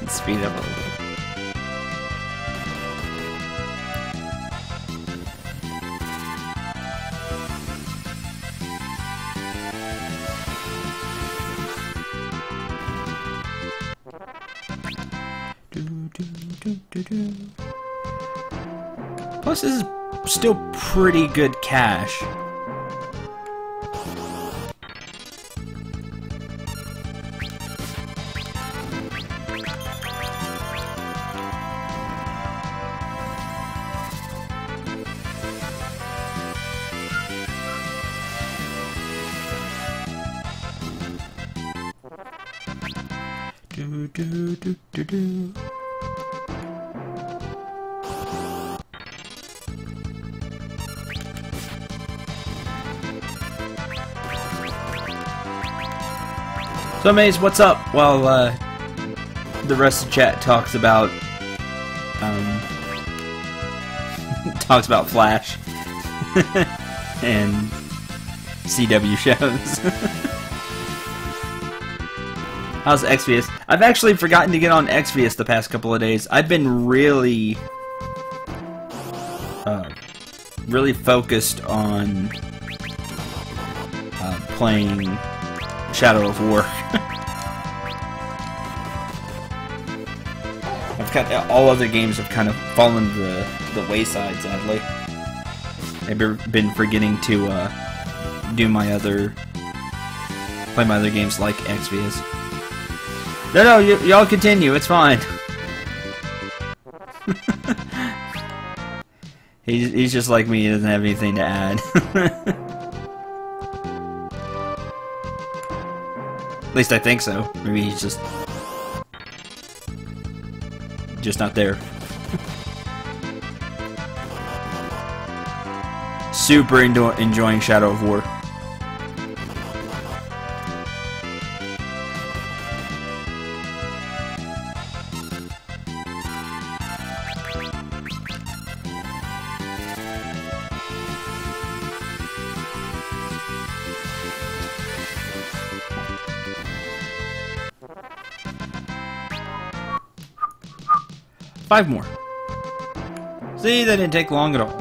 And speed up a little bit. Plus, this is still pretty good cash. Do. So, Maze, what's up? While the rest of the chat talks about Flash and CW shows. How's Exvius? I've actually forgotten to get on Exvius the past couple of days. I've been really focused on playing Shadow of War. I've got all other games have kind of fallen to the wayside, sadly. I've been forgetting to play my other games like Exvius. No, y'all continue. It's fine. he's just like me. He doesn't have anything to add. At least I think so. Maybe he's just not there. Super enjoying Shadow of War. Five more. See, that didn't take long at all.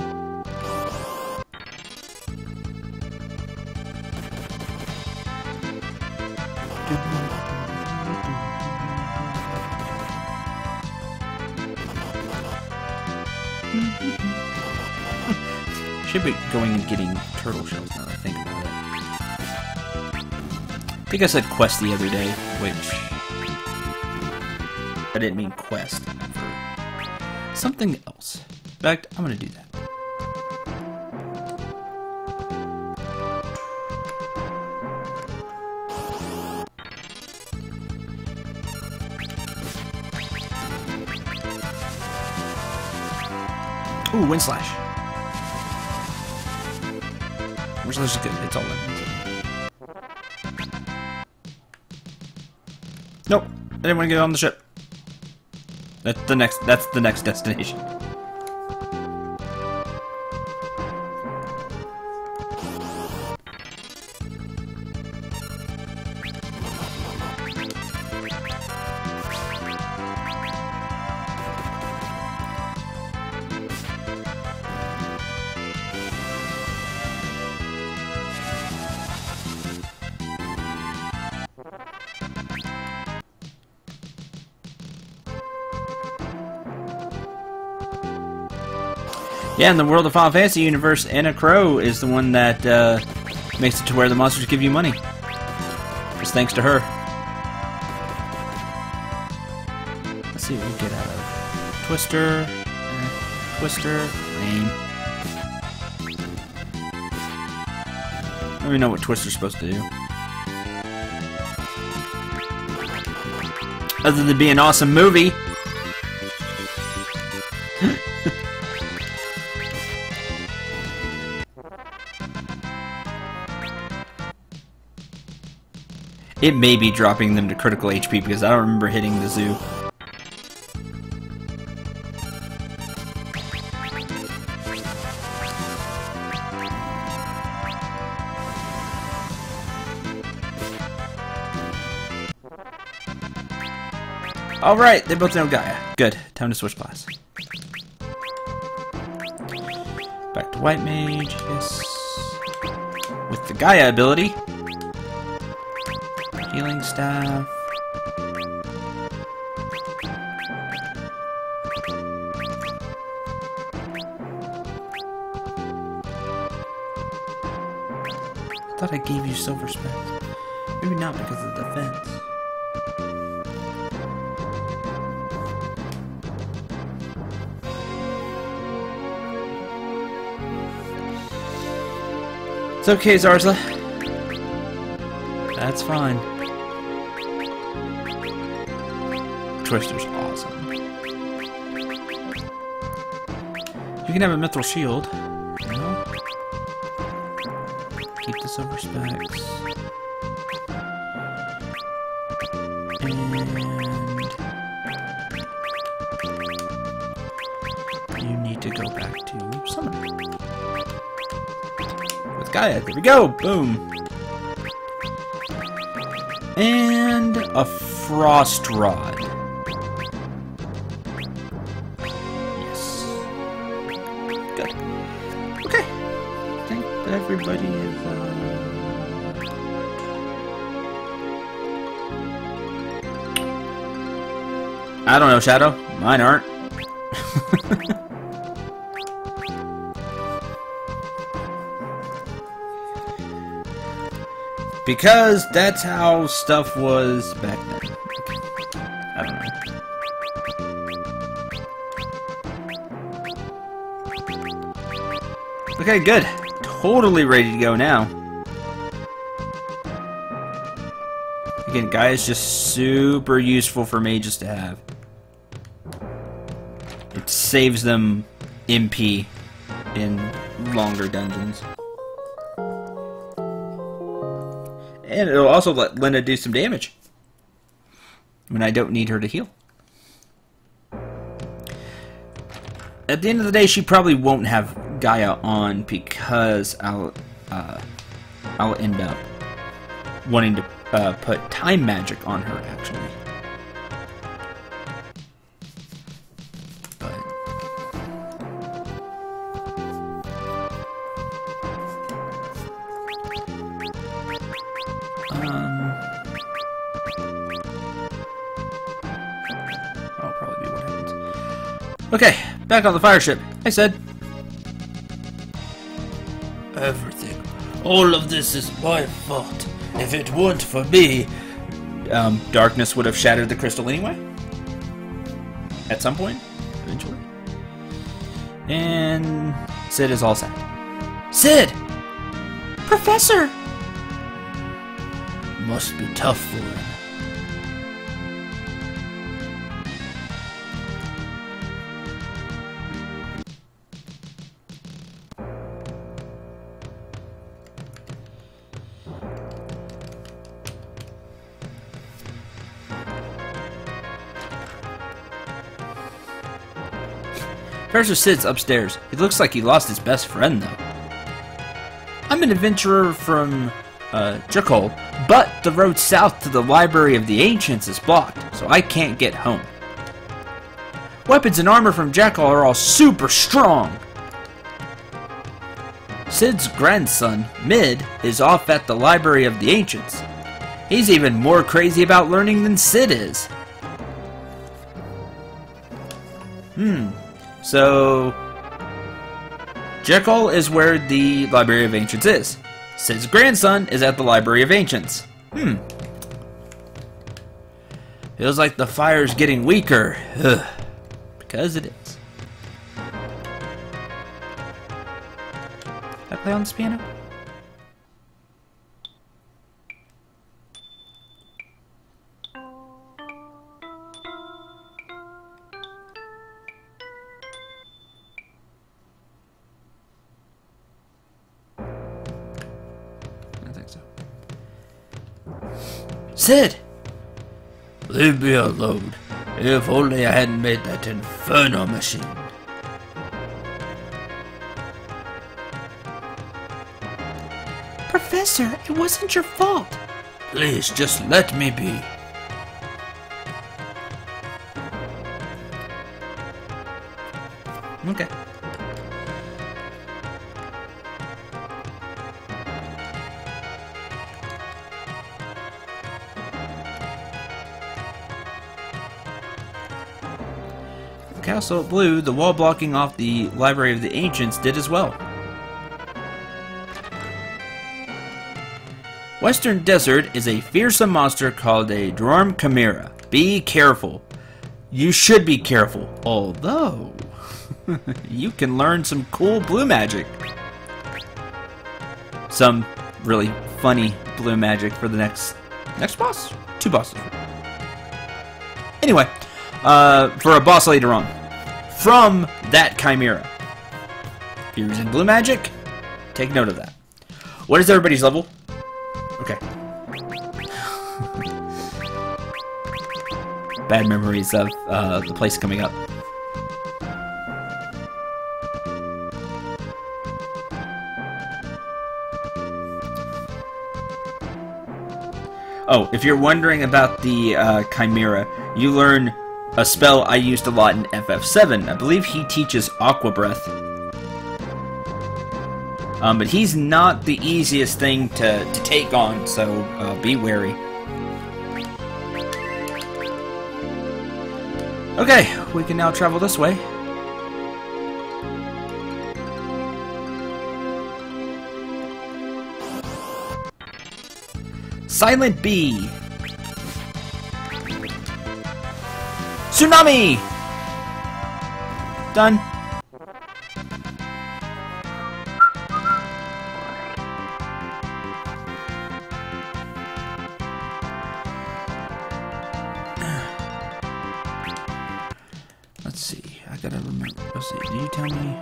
Should be going and getting turtle shells now that I think about it. I think I said quest the other day, which I didn't mean quest. Something else. In fact, I'm gonna do that. Ooh, Wind Slash. Wind Slash is good. It's all in. Nope. I didn't want to get on the ship. That's the next destination. Yeah, in the World of Final Fantasy universe, Anna Crow is the one that makes it to where the monsters give you money. Just thanks to her. Let's see what we get out of Twister. Twister. Name. I don't even know what Twister's supposed to do. Other than be an awesome movie. It may be dropping them to critical HP because I don't remember hitting the zoo. Alright, they both know Gaia. Good. Time to switch class. Back to White Mage, yes. With the Gaia ability. Healing staff. I thought I gave you silver specs. Maybe not because of the defense. It's okay, Zarzla. That's fine. Twister's awesome. You can have a mithril shield. No. Keep the silver specs. And you need to go back to summoning. With Gaia, there we go! Boom! And a frost rod. Yes. Good. Okay. I think that everybody is, I don't know, Shadow. Mine aren't. Because that's how stuff was back then. I don't know. Okay, good. Totally ready to go now. Again, Gaia is just super useful for mages to have. It saves them MP in longer dungeons. And it'll also let Linda do some damage when I don't need her to heal. At the end of the day, she probably won't have Gaia on because I'll end up wanting to put time magic on her, actually. But that'll probably be what happens. Okay, back on the fire ship. I said everything. All of this is my fault. If it weren't for me, darkness would have shattered the crystal anyway. At some point, eventually. And Sid is all set. Sid! Professor! Must be tough for him. Professor Sid's upstairs. He looks like he lost his best friend, though. I'm an adventurer from Jekyll, but the road south to the Library of the Ancients is blocked, so I can't get home. Weapons and armor from Jekyll are all super strong. Sid's grandson, Mid, is off at the Library of the Ancients. He's even more crazy about learning than Sid is. So, Jekyll is where the Library of Ancients is. Sid's grandson is at the Library of Ancients. Feels like the fire's getting weaker. Ugh. Because it is. Can I play on this piano? I think so. Sid! Leave me alone. If only I hadn't made that inferno machine. Professor, it wasn't your fault. Please, just let me be. Okay. Castle Blue, the wall blocking off the Library of the Ancients, did as well. Western Desert is a fearsome monster called a Dwarm Chimera. Be careful. You should be careful. Although, you can learn some cool blue magic. Some really funny blue magic for the next boss? 2 bosses. Anyway, for a boss later on. From that Chimera. If you're using blue magic, take note of that. What is everybody's level? Okay. Bad memories of the place coming up. Oh, if you're wondering about the Chimera, you learn a spell I used a lot in FF7. I believe he teaches Aqua Breath. But he's not the easiest thing to take on, so be wary. Okay, we can now travel this way. Silent B. Tsunami! Done. Let's see. I gotta remember. Let's see. Do you tell me?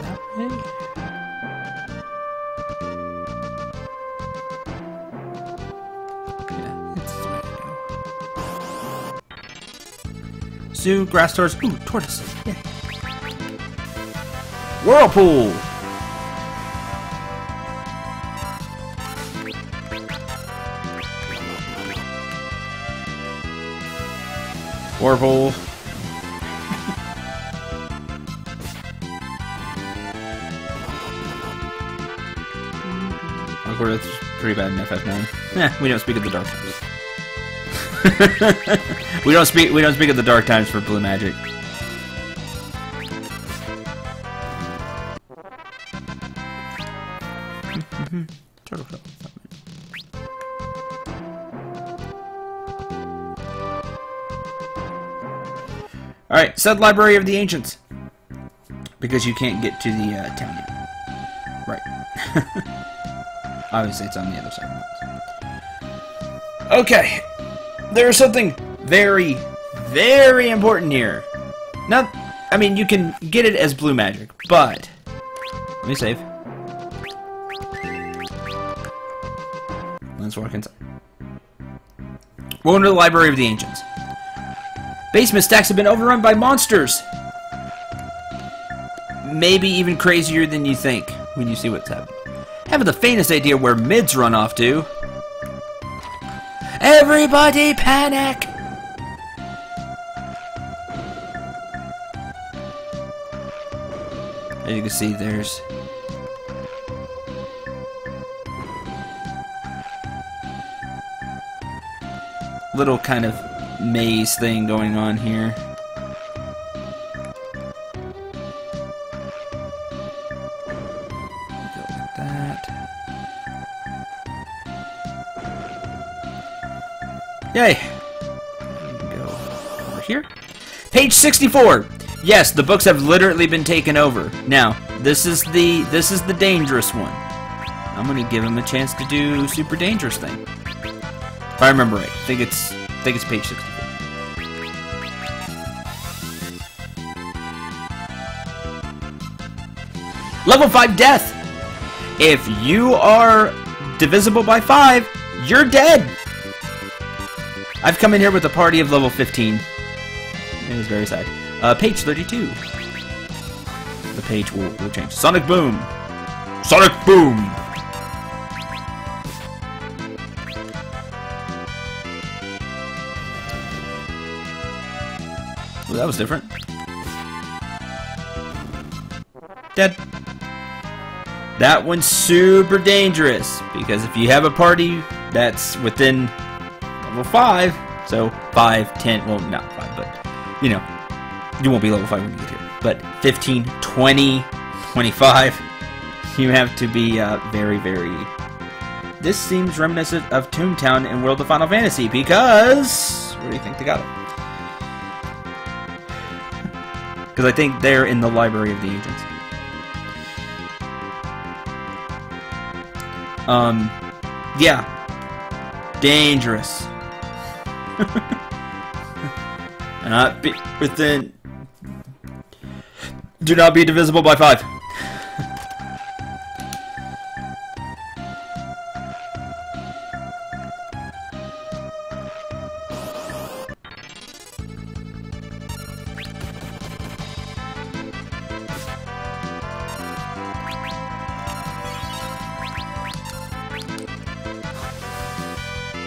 That way? Zoo, grass tortoise, ooh, tortoise. Yeah. Whirlpool! Whirlpool. Of course, that's pretty bad in FF9. We don't speak of the dark times. we don't speak of the dark times for blue magic. Turtle shell. Alright, said Library of the Ancients. Because you can't get to the town yet. Right. Obviously it's on the other side. Okay. There's something very, very important here. Not, I mean, you can get it as blue magic, but... Let me save. Let's walk inside. Welcome to the Library of the Ancients. Basement stacks have been overrun by monsters. Maybe even crazier than you think when you see what's happening. Haven't the faintest idea where mids run off to. Everybody panic! As you can see, there's little kind of maze thing going on here. Yay! Go over here. Page 64. Yes, the books have literally been taken over. Now, this is the dangerous one. I'm gonna give him a chance to do super dangerous thing. If I remember right, I think it's page 64. Level 5 death. If you are divisible by 5, you're dead. I've come in here with a party of level 15. It is very sad. Page 32. The page will change. Sonic Boom. Sonic Boom. Ooh, that was different. Dead. That one's super dangerous, because if you have a party that's within level 5, so 5, 10, well, not 5, but, you know, you won't be level 5 when you get here, but 15, 20, 25, you have to be very, very... This seems reminiscent of Toontown in World of Final Fantasy, because... Where do you think they got it? Because I think they're in the Library of the Ancients. Yeah. Dangerous. Not be within... Do not be divisible by 5.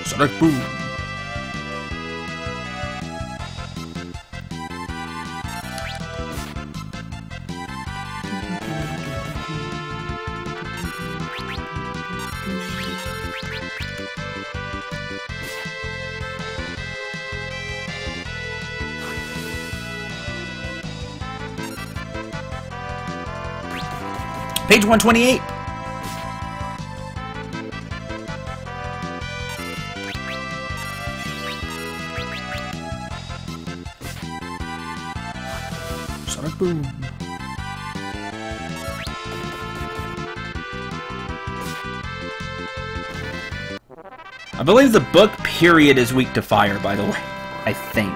Sonic Boom. Page 128. Sonic Boom. I believe the book period is weak to fire, by the way. I think.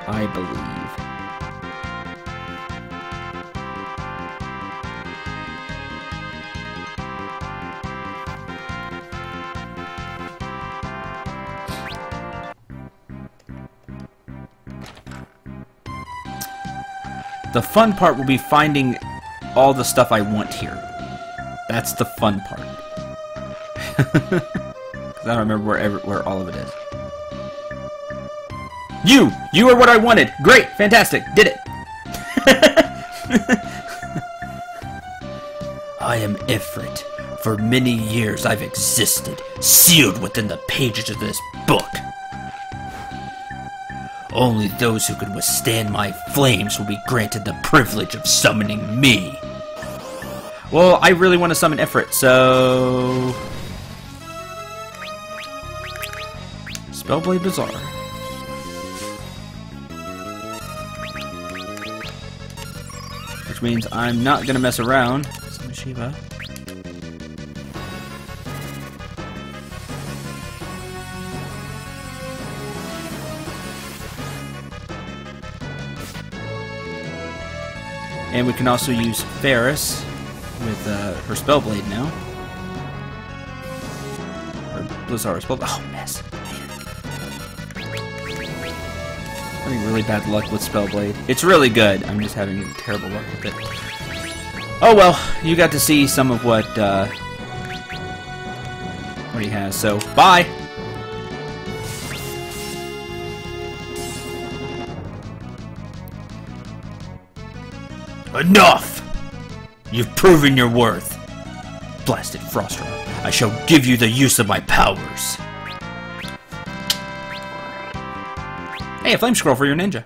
I believe. The fun part will be finding all the stuff I want here. That's the fun part. Because I don't remember where all of it is. You are what I wanted. Great, fantastic, did it. I am Ifrit. For many years I've existed, sealed within the pages of this book. Only those who can withstand my flames will be granted the privilege of summoning me. Well, I really want to summon Ifrit, so... Spellblade Bazaar. Which means I'm not going to mess around. Summon Shiva. And we can also use Ferris with her Spellblade now. Or Blizzard Spellblade. Oh, mess. Having really bad luck with Spellblade. It's really good. I'm just having terrible luck with it. Oh well, you got to see some of what he has. So, bye! Enough! You've proven your worth. Blasted Frostra, I shall give you the use of my powers. Hey, a flame scroll for your ninja.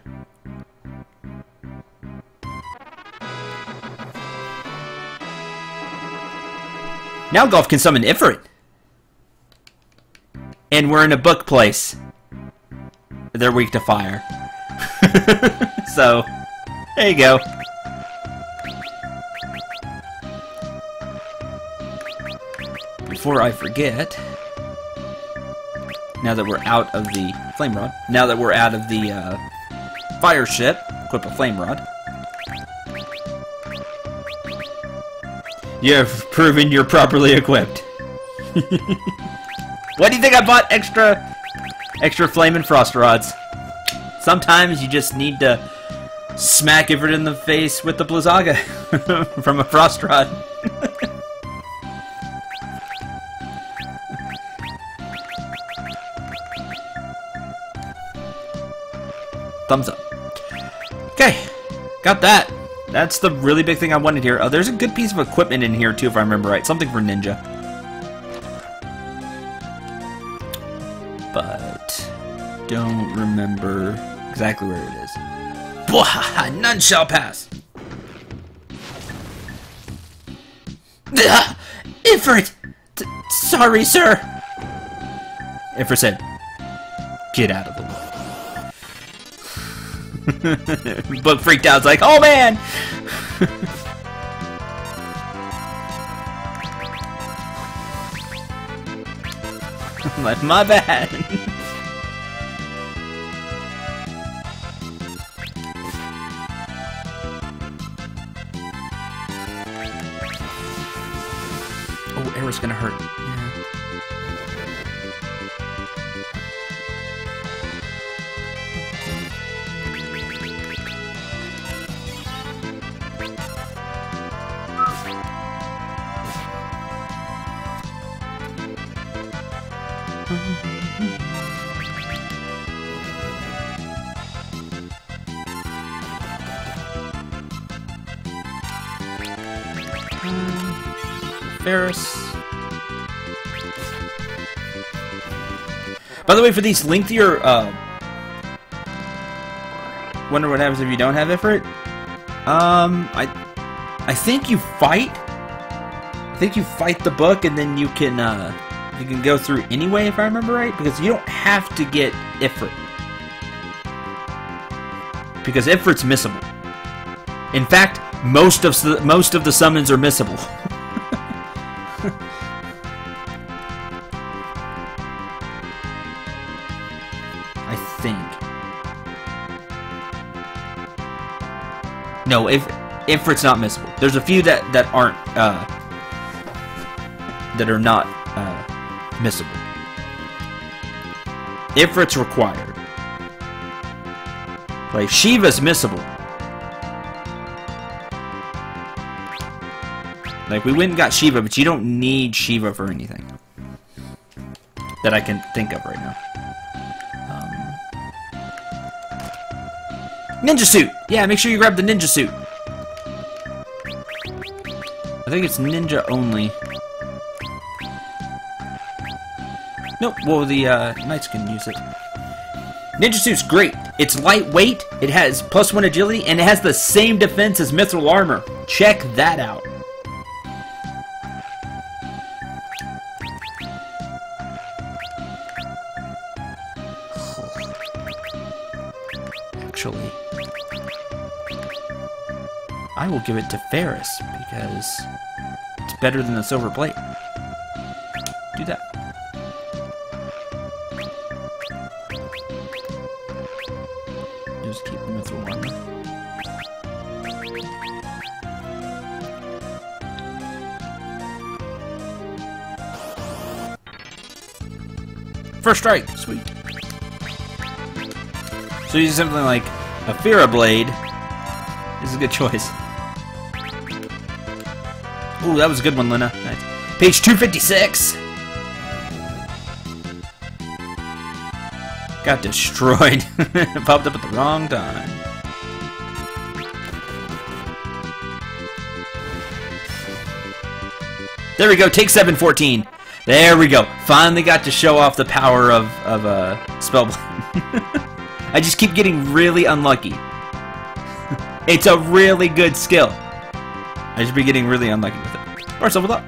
Now Golf can summon Ifrit. And we're in a book place. They're weak to fire. So, there you go. Before I forget, now that we're out of the flame rod, now that we're out of the fire ship, equip a flame rod. You have proven you're properly equipped. Why do you think I bought extra flame and frost rods? Sometimes you just need to smack Ifrit in the face with the Blizzaga from a frost rod. Thumbs up. Okay, got that. That's the really big thing I wanted here. Oh, there's a good piece of equipment in here too, if I remember right. Something for Ninja. But don't remember exactly where it is. Bwah! None shall pass. Ifrit! Sorry, sir. Ifrit said, "Get out of the way." Book freaked out. It's like, oh man! Like, my bad. Oh, arrow's gonna hurt. Yeah. Ferris. By the way, for these lengthier, wonder what happens if you don't have Ifrit. I think you fight. I think you fight the book, and then you can go through anyway, if I remember right, because you don't have to get Ifrit, because Ifrit's missable. In fact, most of the summons are missable. I think. No, Ifrit's not missable. There's a few that aren't that are not missable. Ifrit's required. Like Shiva's missable. Like, we went and got Shiva, but you don't need Shiva for anything that I can think of right now. Ninja suit! Yeah, make sure you grab the ninja suit. I think it's ninja only. Nope, well, the knights can use it. Ninja suit's great. It's lightweight, it has +1 agility, and it has the same defense as mithril armor. Check that out. Actually, I will give it to Ferris because it's better than the silver plate. Do that. Just keep the mithril armor. First strike, sweet. So using something like a Fira Blade is a good choice. Ooh, that was a good one, Lena. Nice. Page 256. Got destroyed. Popped up at the wrong time. There we go. Take 714. There we go. Finally got to show off the power of Spellblade. I just keep getting really unlucky. It's a really good skill. I just be getting really unlucky with it. Or leveled up.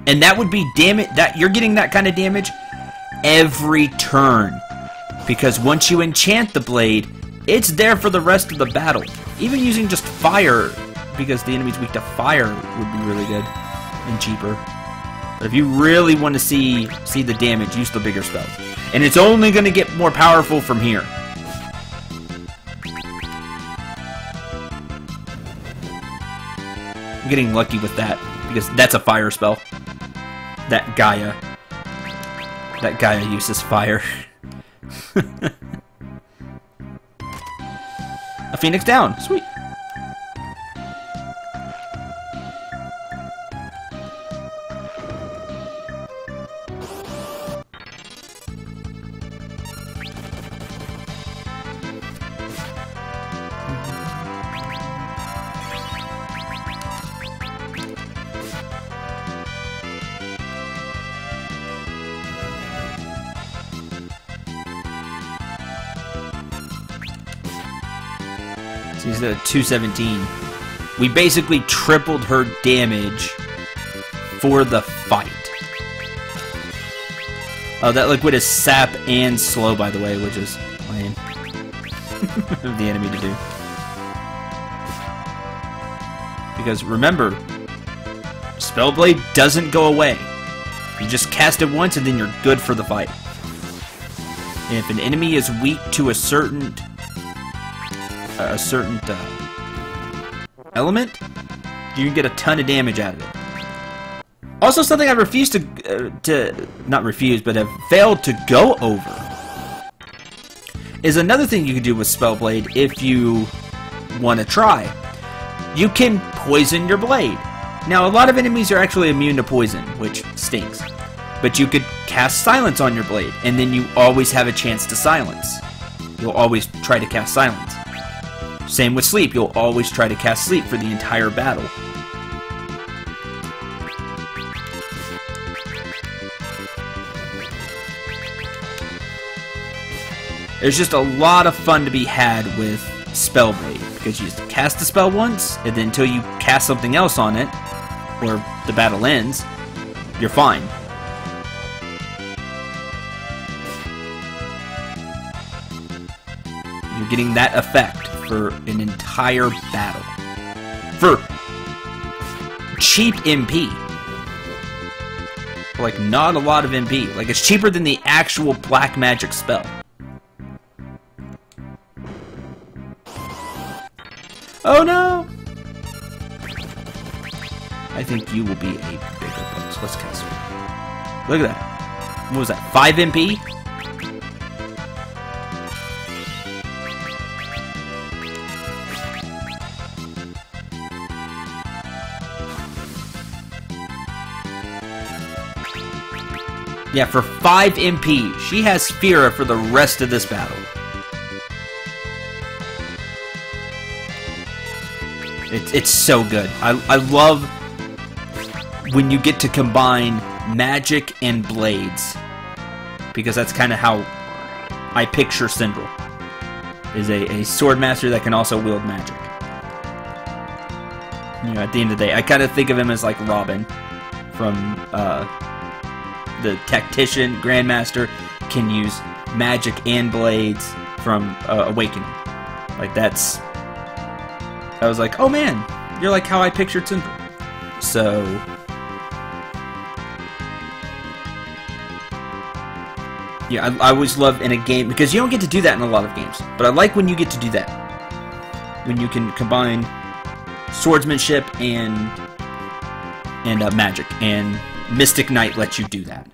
And that would be damage. That you're getting that kind of damage every turn, because once you enchant the blade, it's there for the rest of the battle. Even using just fire, because the enemy's weak to fire, would be really good and cheaper. But if you really want to see the damage, use the bigger spells. And it's only going to get more powerful from here. I'm getting lucky with that, because that's a fire spell. That Gaia uses fire. A Phoenix down. Sweet. She's at 217. We basically tripled her damage for the fight. Oh, that liquid is sap and slow, by the way, which is lame of the enemy to do. Because remember, Spellblade doesn't go away. You just cast it once and then you're good for the fight. And if an enemy is weak to a certain element, you can get a ton of damage out of it. Also, something I refuse not refuse, but have failed to go over is another thing you can do with Spellblade if you want to try. You can poison your blade. Now, a lot of enemies are actually immune to poison, which stinks. But you could cast Silence on your blade, and then you always have a chance to silence. You'll always try to cast Silence. Same with Sleep. You'll always try to cast Sleep for the entire battle. There's just a lot of fun to be had with Spellblade, because you just cast the spell once, and then until you cast something else on it, or the battle ends, you're fine. You're getting that effect for an entire battle. For cheap MP. For, like, not a lot of MP. Like, it's cheaper than the actual black magic spell. Oh no! I think you will be a bigger boat. So let's cast it. Look at that. What was that? 5 MP? Yeah, for 5 MP, she has Sphera for the rest of this battle. It's so good. I love when you get to combine magic and blades, because that's kind of how I picture Cendril. Is a sword master that can also wield magic. You know, at the end of the day, I kind of think of him as like Robin from the Tactician Grandmaster, can use magic and blades from Awakening. Like, that's... I was like, oh man, you're like how I pictured Cendril. So... yeah, I always love in a game, because you don't get to do that in a lot of games, but I like when you get to do that. When you can combine swordsmanship and magic, and Mystic Knight lets you do that.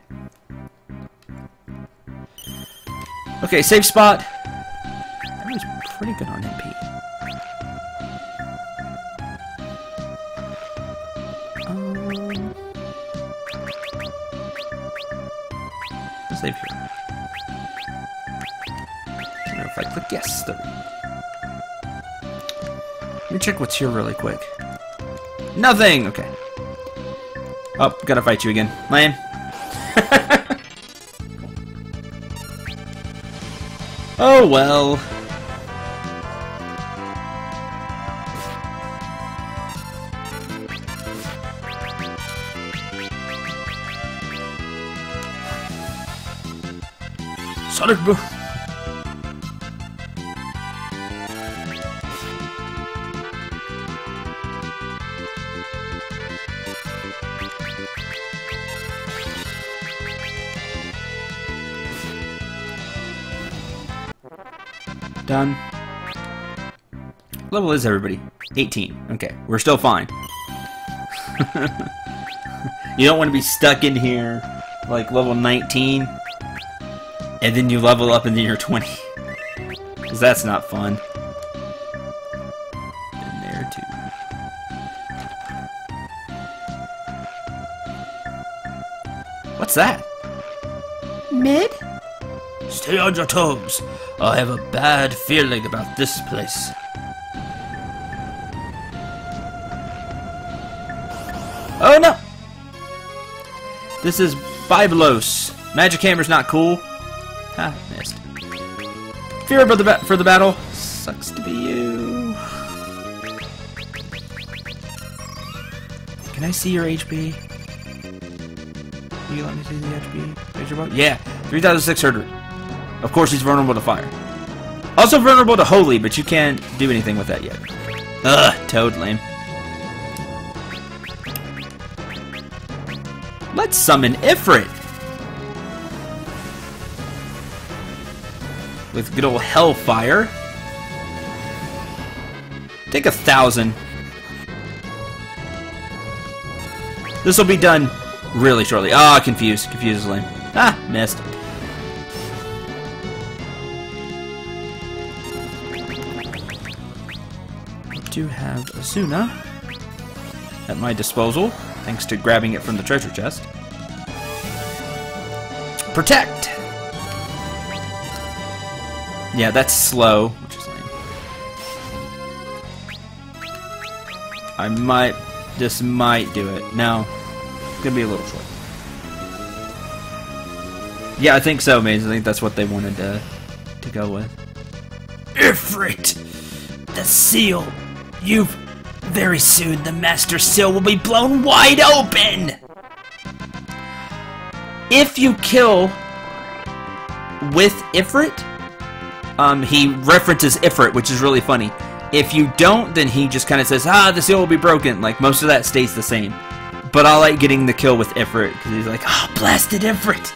Okay, save spot. That was pretty good on MP. I'll save here. I don't know if I click yes. Let me check what's here really quick. Nothing! Okay. Oh, gotta fight you again. Lame. Oh well. Sonic Boom. Done. Level is everybody? 18. Okay, we're still fine. You don't want to be stuck in here like level 19 and then you level up and then you're 20. Because that's not fun. And there too. What's that? Mid? Stay on your toes. I have a bad feeling about this place. Oh no! This is Biblos. Magic Hammer's not cool. Ah, missed. Fear for the battle. Sucks to be you. Can I see your HP? Can you let me see the HP? Yeah, 3,600. Of course he's vulnerable to fire. Also vulnerable to holy, but you can't do anything with that yet. Ugh, Toad lame. Let's summon Ifrit! With good old Hellfire. Take 1,000. This will be done really shortly. Ah, confused. Confused is lame. Ah, missed. I do have Asuna at my disposal, thanks to grabbing it from the treasure chest. Protect! Yeah, that's slow, which is lame. This might do it. No. It's gonna be a little short. Yeah, I think so, Maze. I think that's what they wanted to go with. Ifrit! The seal! Very soon the Master Seal will be blown wide open! If you kill with Ifrit, he references Ifrit, which is really funny. If you don't, then he just kind of says, ah, the seal will be broken. Like, most of that stays the same. But I like getting the kill with Ifrit, because he's like, ah, oh, blasted Ifrit!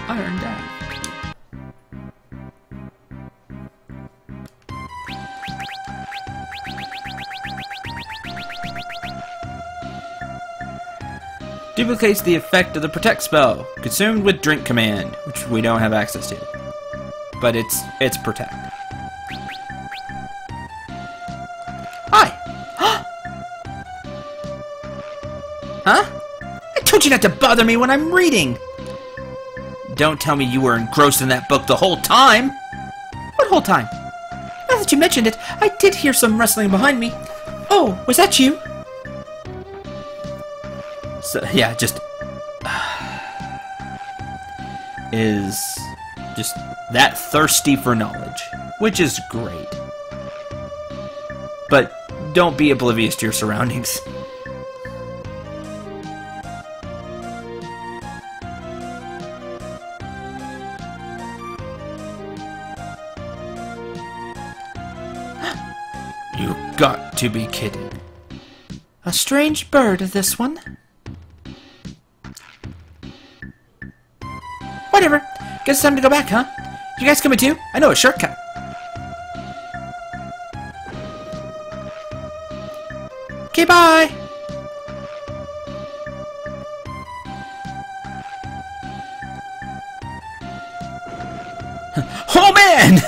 Iron Dad. Duplicates the effect of the Protect spell, consumed with Drink command, which we don't have access to. But it's Protect. Hi! Huh? I told you not to bother me when I'm reading! Don't tell me you were engrossed in that book the whole time! What whole time? Now that you mentioned it, I did hear some rustling behind me. Oh, was that you? So, yeah, just... is just that thirsty for knowledge, which is great. But don't be oblivious to your surroundings. You got to be kidding. A strange bird, this one. Whatever. Guess it's time to go back, huh? You guys coming too? I know a shortcut. Okay, bye! Oh, man!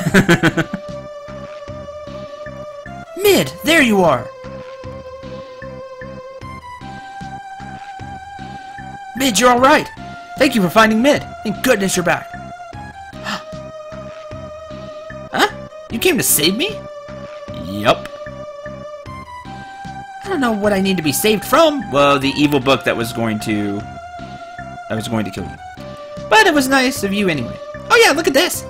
Mid, there you are! Mid, you're alright! Thank you for finding Mid. Thank goodness you're back. Huh? You came to save me? Yup. I don't know what I need to be saved from. Well, the evil book that was going to kill you. But it was nice of you anyway. Oh yeah, look at this.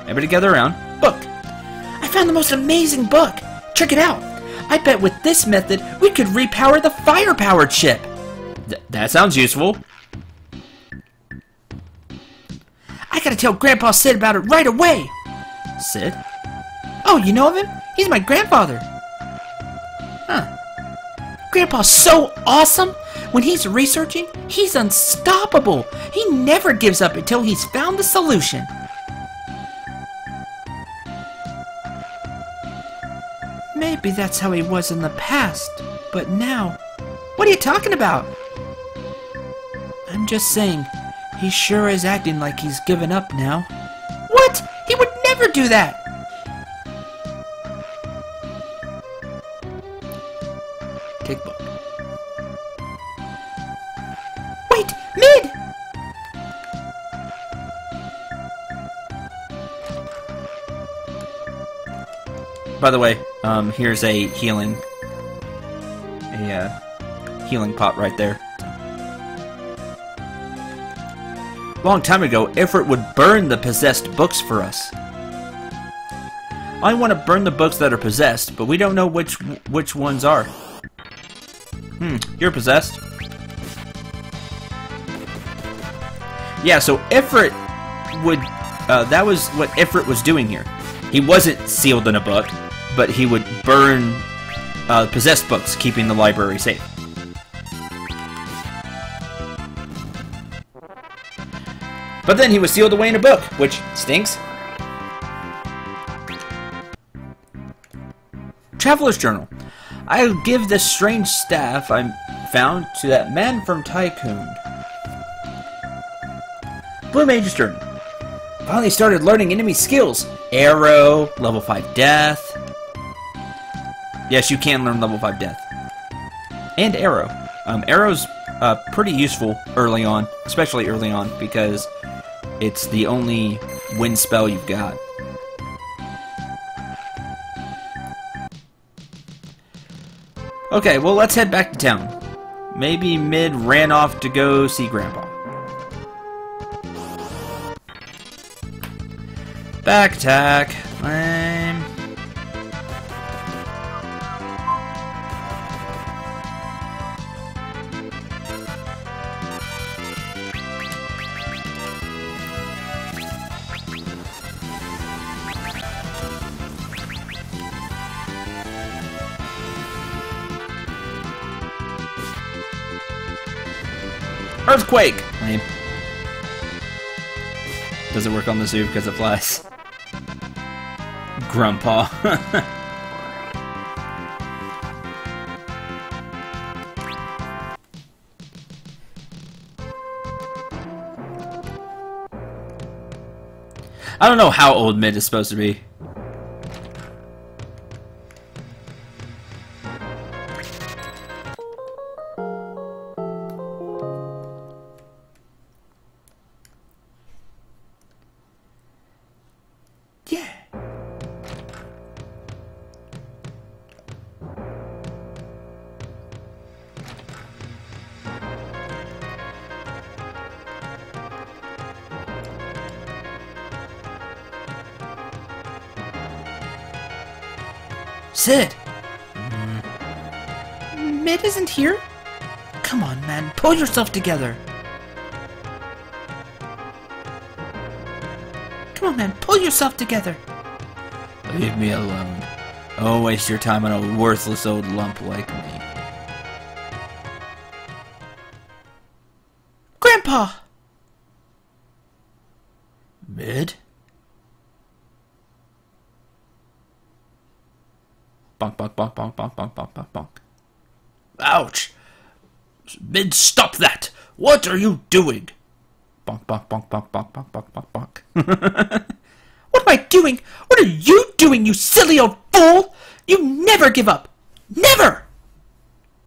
Everybody gather around. Book! I found the most amazing book! Check it out! I bet with this method, we could repower the fire-powered ship! That sounds useful. I gotta tell Grandpa Sid about it right away! Sid? Oh, you know of him? He's my grandfather! Huh. Grandpa's so awesome! When he's researching, he's unstoppable! He never gives up until he's found the solution! Maybe that's how he was in the past, but now... What are you talking about? I'm just saying, he sure is acting like he's given up now. What? He would never do that! Take book. Wait! Mid! By the way, here's a healing pot right there. Long time ago, Ifrit would burn the possessed books for us. I want to burn the books that are possessed, but we don't know which ones are. You're possessed. Yeah, so Ifrit would... that was what Ifrit was doing here. He wasn't sealed in a book, but he would burn possessed books, keeping the library safe. But then he was sealed away in a book, which stinks. Traveler's Journal. I'll give this strange staff I found to that man from Tycoon. Blue Mage's Journal. Finally started learning enemy skills. Arrow, level 5 death. Yes, you can learn level 5 death. And arrow. Arrow's pretty useful early on, especially early on, because it's the only wind spell you've got. Okay, well, let's head back to town. Maybe Mid ran off to go see Grandpa. Back attack. Lame. Earthquake! Lame. Does it work on the zoo because it flies? Grandpa. I don't know how old Mid is supposed to be. Sid! Mid isn't here? Come on, man, pull yourself together. Come on, man, pull yourself together. Leave me alone. Don't waste your time on a worthless old lump like me. Grandpa! Mid? Bonk, bonk, bonk, bonk, bonk, bonk, bonk, bonk, bonk. Ouch! Mid, stop that! What are you doing? Bonk, bonk, bonk, bonk, bonk, bonk, bonk, bonk, bonk. What am I doing? What are you doing, you silly old fool? You never give up! Never!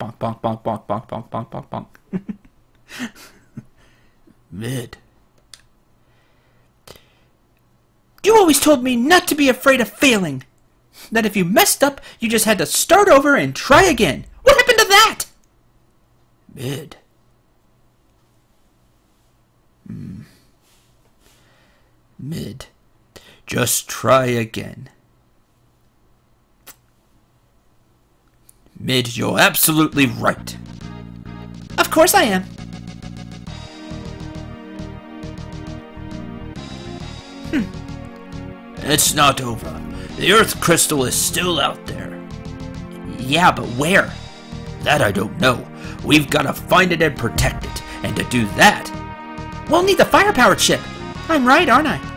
Bonk, bonk, bonk, bonk, bonk, bonk, bonk, bonk, bonk. Mid. You always told me not to be afraid of failing. That if you messed up, you just had to start over and try again. What happened to that? Mid. Mid. Just try again. Mid, you're absolutely right. Of course I am. It's not over. The Earth crystal is still out there. Yeah, but where? That I don't know. We've got to find it and protect it. And to do that, we'll need the fire-powered ship. I'm right, aren't I?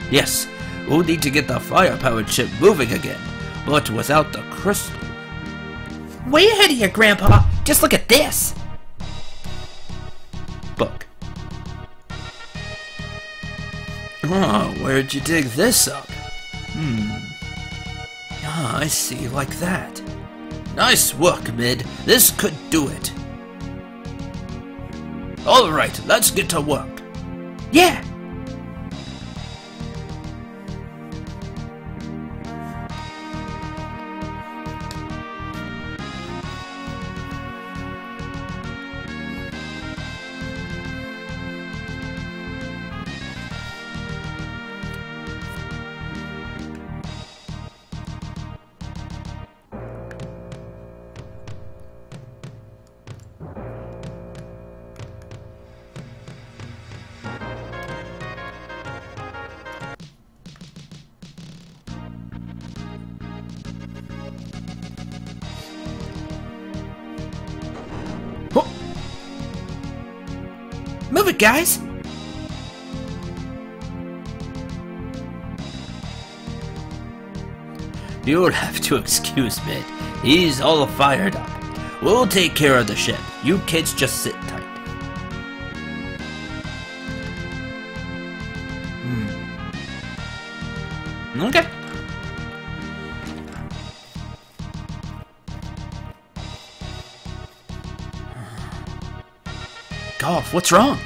Yes, we'll need to get the fire-powered ship moving again. But without the crystal... Way ahead of you, Grandpa. Just look at this. Book. Oh, where'd you dig this up? Ah, I see, like that. Nice work, Mid. This could do it. Alright, let's get to work. Yeah. Move it, guys! You'll have to excuse me. He's all fired up. We'll take care of the ship. You kids just sit tight. Okay. Golf, what's wrong?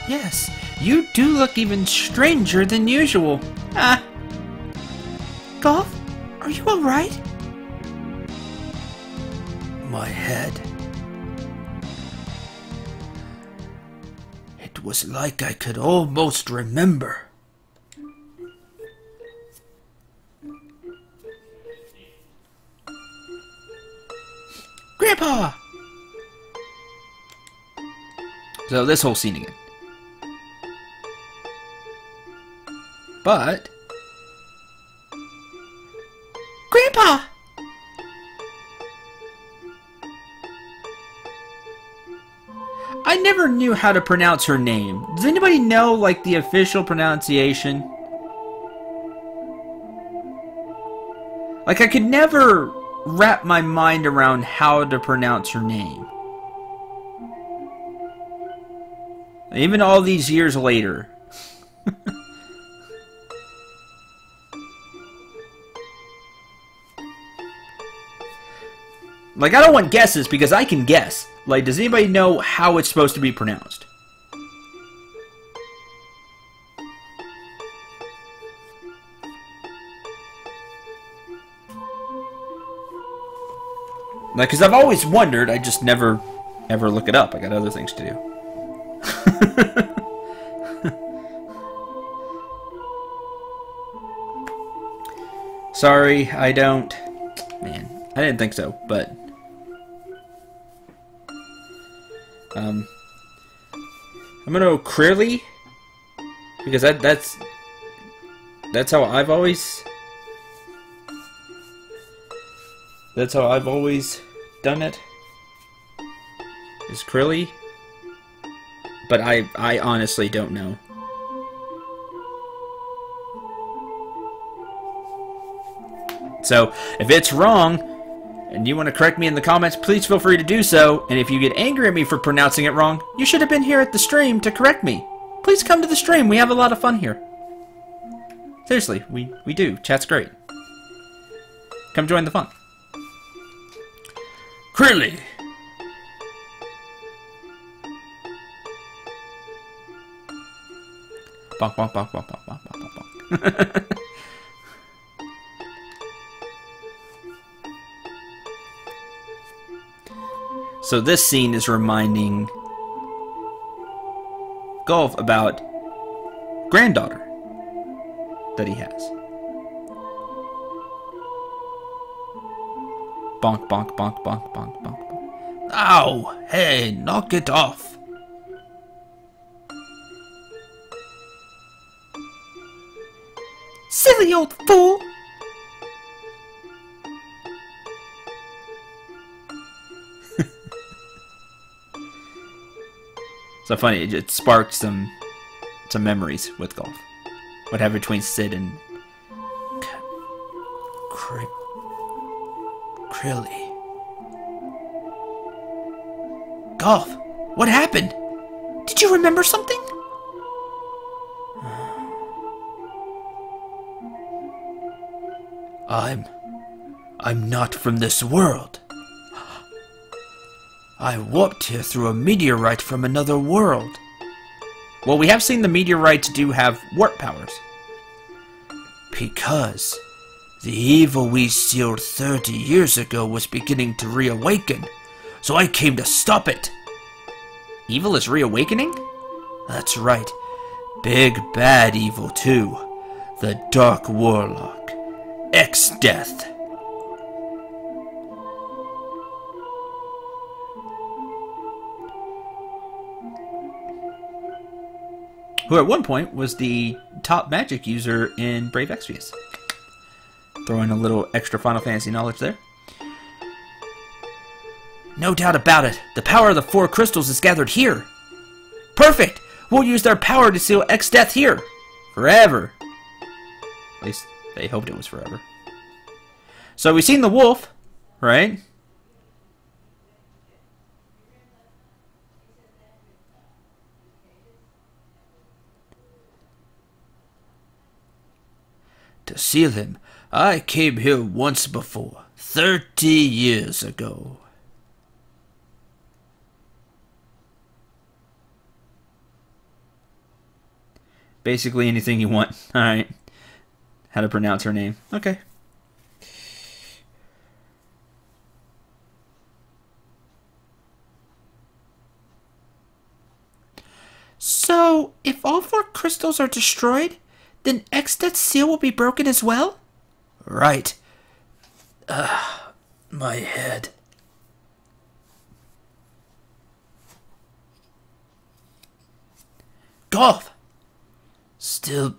Yes, you do look even stranger than usual. Ah. Golf, are you alright? My head. It was like I could almost remember. Grandpa! So this whole scene again. But... Grandpa! I never knew how to pronounce her name. Does anybody know, like, the official pronunciation? Like, I could never wrap my mind around how to pronounce her name. Even all these years later. Like, I don't want guesses because I can guess. Like, does anybody know how it's supposed to be pronounced? Like, because I've always wondered, I just never, ever look it up. I got other things to do. Sorry, I don't. Man, I didn't think so, but... I'm gonna go Clearly, because that's how I've always done it. Is Clearly, but I honestly don't know. So if it's wrong and you want to correct me in the comments, please feel free to do so. And if you get angry at me for pronouncing it wrong, you should have been here at the stream to correct me. Please come to the stream. We have a lot of fun here. Seriously, we do. Chat's great. Come join the fun. Clearly. Bonk, bonk, bonk, bonk, bonk, bonk, bonk, bonk. So this scene is reminding Golf about granddaughter that he has. Bonk, bonk, bonk, bonk, bonk, bonk, bonk. Ow! Hey, knock it off. Silly old fool! So funny, it sparked some memories with golf. What happened between Sid and Crilly. Golf, what happened? Did you remember something? I'm not from this world. I warped here through a meteorite from another world. Well, we have seen the meteorites do have warp powers. Because the evil we sealed 30 years ago was beginning to reawaken, so I came to stop it. Evil is reawakening? That's right. Big bad evil too. The Dark Warlock. X-Death. Who at one point was the top magic user in Brave Exvius. Throwing a little extra Final Fantasy knowledge there. No doubt about it. The power of the 4 crystals is gathered here. Perfect! We'll use their power to seal X-Death here. Forever. At least they hoped it was forever. So we've seen the wolf, right? To seal him, I came here once before, 30 years ago. Basically anything you want. Alright. How to pronounce her name. Okay. So, if all 4 crystals are destroyed, then X-Death's seal will be broken as well? Right. My head. Golf! Still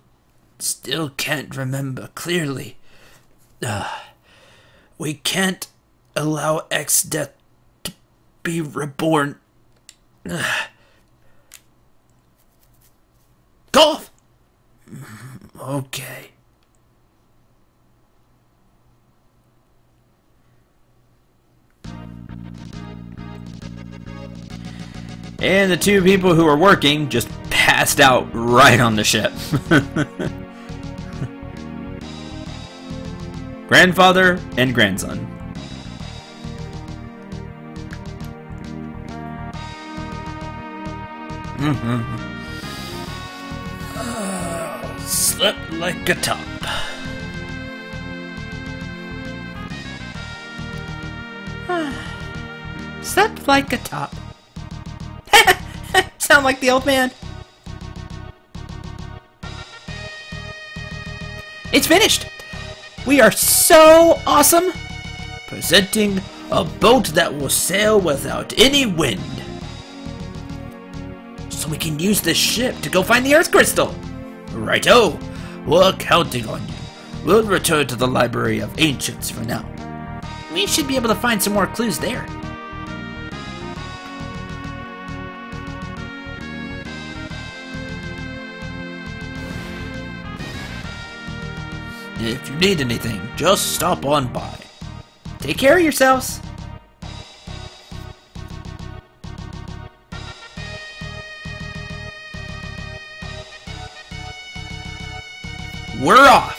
can't remember clearly. We can't allow X-Death to be reborn. Golf! Okay. And the 2 people who were working just passed out right on the ship. Grandfather and grandson. Slept like a top. Slept like a top. Sound like the old man. It's finished. We are so awesome. Presenting a boat that will sail without any wind. So we can use this ship to go find the Earth Crystal. Righto. We're counting on you. We'll return to the Library of Ancients for now. We should be able to find some more clues there. If you need anything, just stop on by. Take care of yourselves. We're off.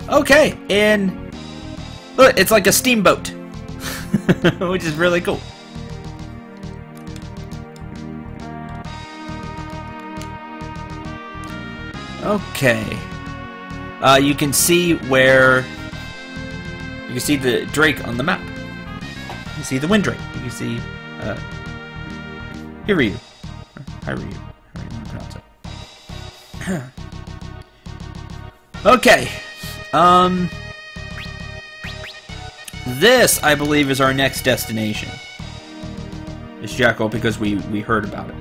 Okay, and look, it's like a steamboat, which is really cool. Okay, you can see where you can see the Drake on the map. You see the Windrake. You can see Hiryu. Hiryu. How do you want to pronounce it? Okay. This, I believe, is our next destination. It's Jackal because we heard about it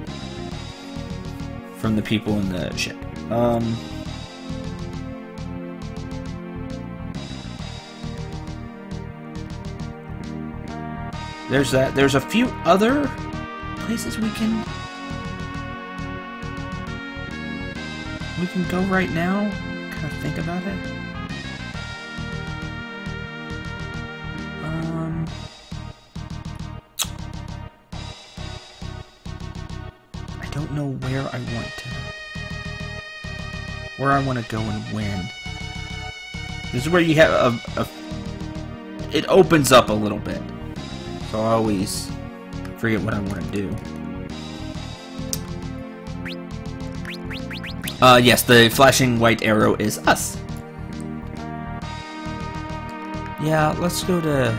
from the people in the ship. There's that. There's a few other places we can go right now. Kind of think about it. I don't know where I want to go and when. This is where you have it opens up a little bit. So I always forget what I want to do. Yes, the flashing white arrow is us. Yeah, let's go to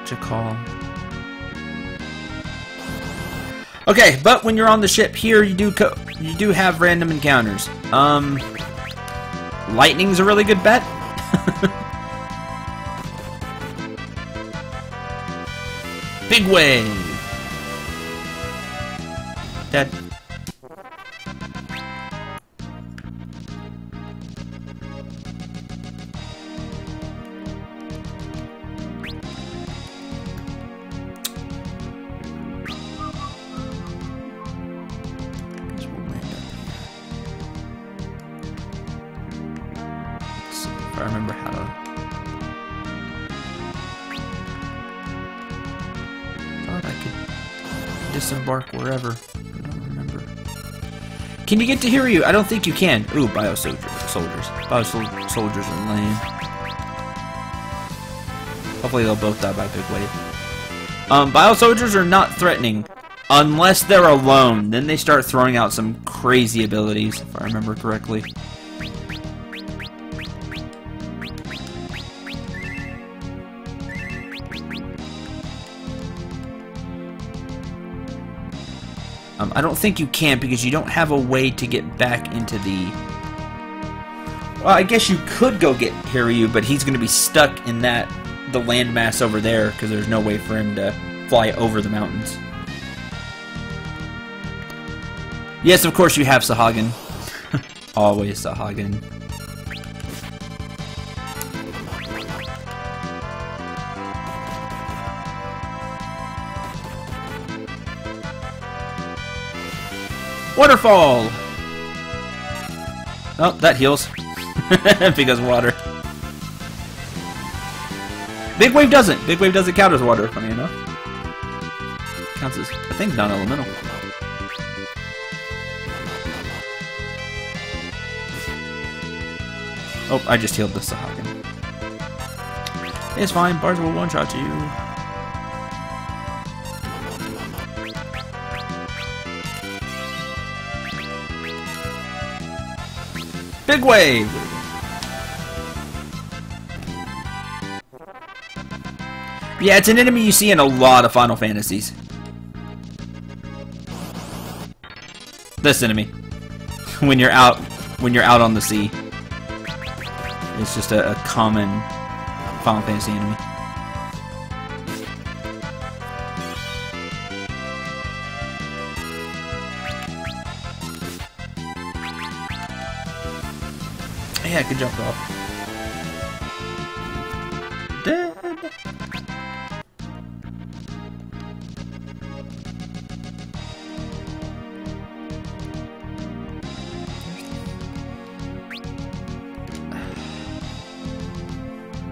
Jackal. Okay, but when you're on the ship here, you do have random encounters. Lightning's a really good bet. Big wave. Dead. If I remember how to... Thought I could disembark wherever. I don't remember. Can you get to Hiryu? I don't think you can. Ooh, bio soldiers. Bio soldiers are lame. Hopefully they'll both die by big wave. Bio soldiers are not threatening unless they're alone. Then they start throwing out some crazy abilities, if I remember correctly. I don't think you can because you don't have a way to get back into the... Well, I guess you could go get Hiryu, but he's going to be stuck in the landmass over there because there's no way for him to fly over the mountains. Yes, of course you have Sahagin. Always Sahagin. Waterfall! Oh, that heals. Because water. Big Wave doesn't. Big Wave doesn't count as water, funny enough. Counts as, I think, non-elemental. Oh, I just healed the Sahagin. It's fine, bars will one-shot you. Big Wave! Yeah, it's an enemy you see in a lot of Final Fantasies. This enemy. when you're out on the sea. It's just a common Final Fantasy enemy. Yeah, I could jump off. Dead.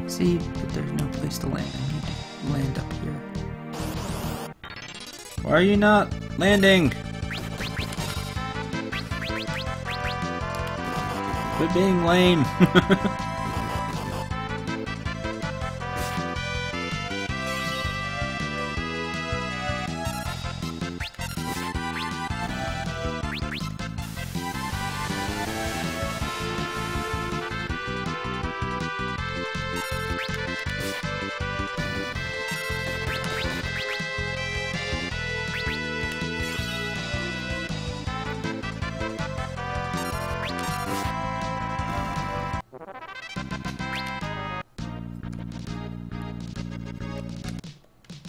See, but there's no place to land. I need to land up here. Why are you not landing? Quit being lame.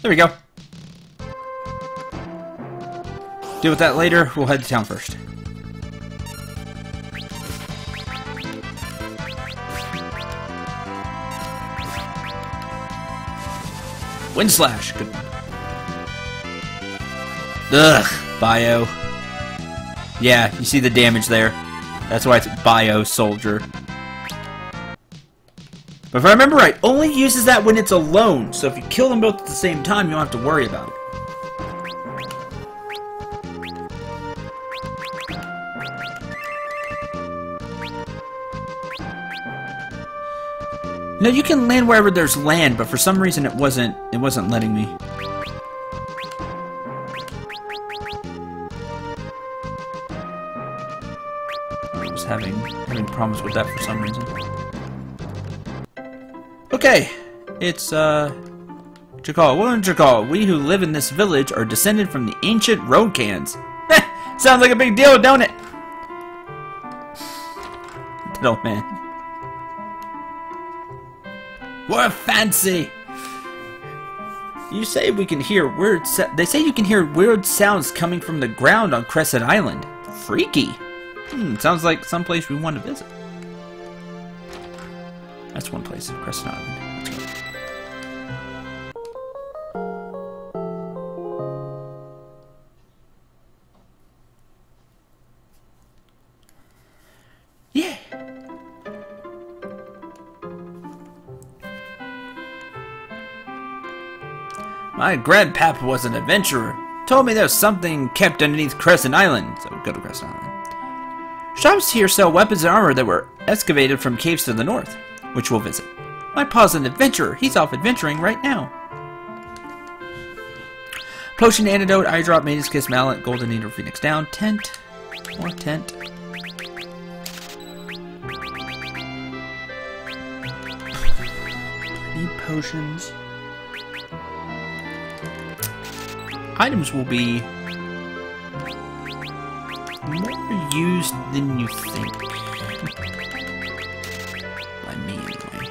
There we go. Deal with that later. We'll head to town first. Wind Slash. Good one. Ugh. Bio. Yeah, you see the damage there. That's why it's Bio Soldier. But if I remember right, only uses that when it's alone. So if you kill them both at the same time, you don't have to worry about it. No, you can land wherever there's land, but for some reason it wasn't letting me. I was having problems with that for some reason. Okay, it's Chakal. What Chakal? We who live in this village are descended from the ancient road cans. Sounds like a big deal, don't it? That old man. What fancy! You say we can hear weird. They say you can hear weird sounds coming from the ground on Crescent Island. Freaky. Sounds like someplace we want to visit. That's one place in Crescent Island. Let's go. Yeah. My grandpapa was an adventurer. Told me there's something kept underneath Crescent Island, so go to Crescent Island. Shops here sell weapons and armor that were excavated from caves to the north, which we'll visit. My pa's an adventurer. He's off adventuring right now. Potion, antidote, eye drop, maiden's kiss, mallet, golden needle, phoenix down, tent, more tent. Need potions. Items will be more used than you think. By me, anyway.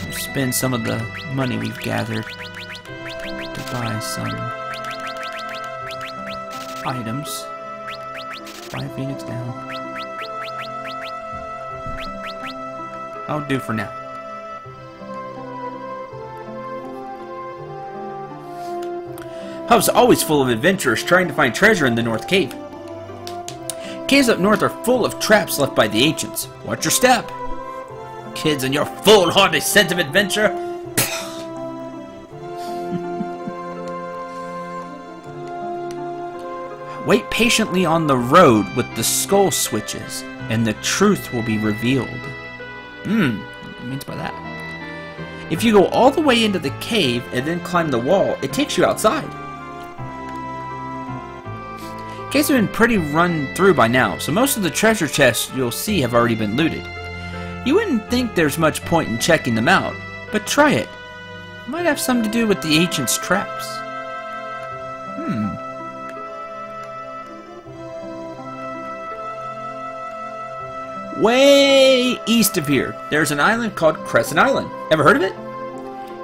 We'll spend some of the money we've gathered to buy some items. Buy a Phoenix down. I'll do for now. Hub's always full of adventurers trying to find treasure in the North Cave. Caves up north are full of traps left by the ancients. Watch your step. Kids and your foolhardy sense of adventure. Wait patiently on the road with the skull switches, and the truth will be revealed. What means by that? If you go all the way into the cave and then climb the wall, it takes you outside. Caves have been pretty run through by now, so most of the treasure chests you'll see have already been looted. You wouldn't think there's much point in checking them out, but try it. It might have something to do with the ancients' traps. Way east of here, there's an island called Crescent Island. Ever heard of it?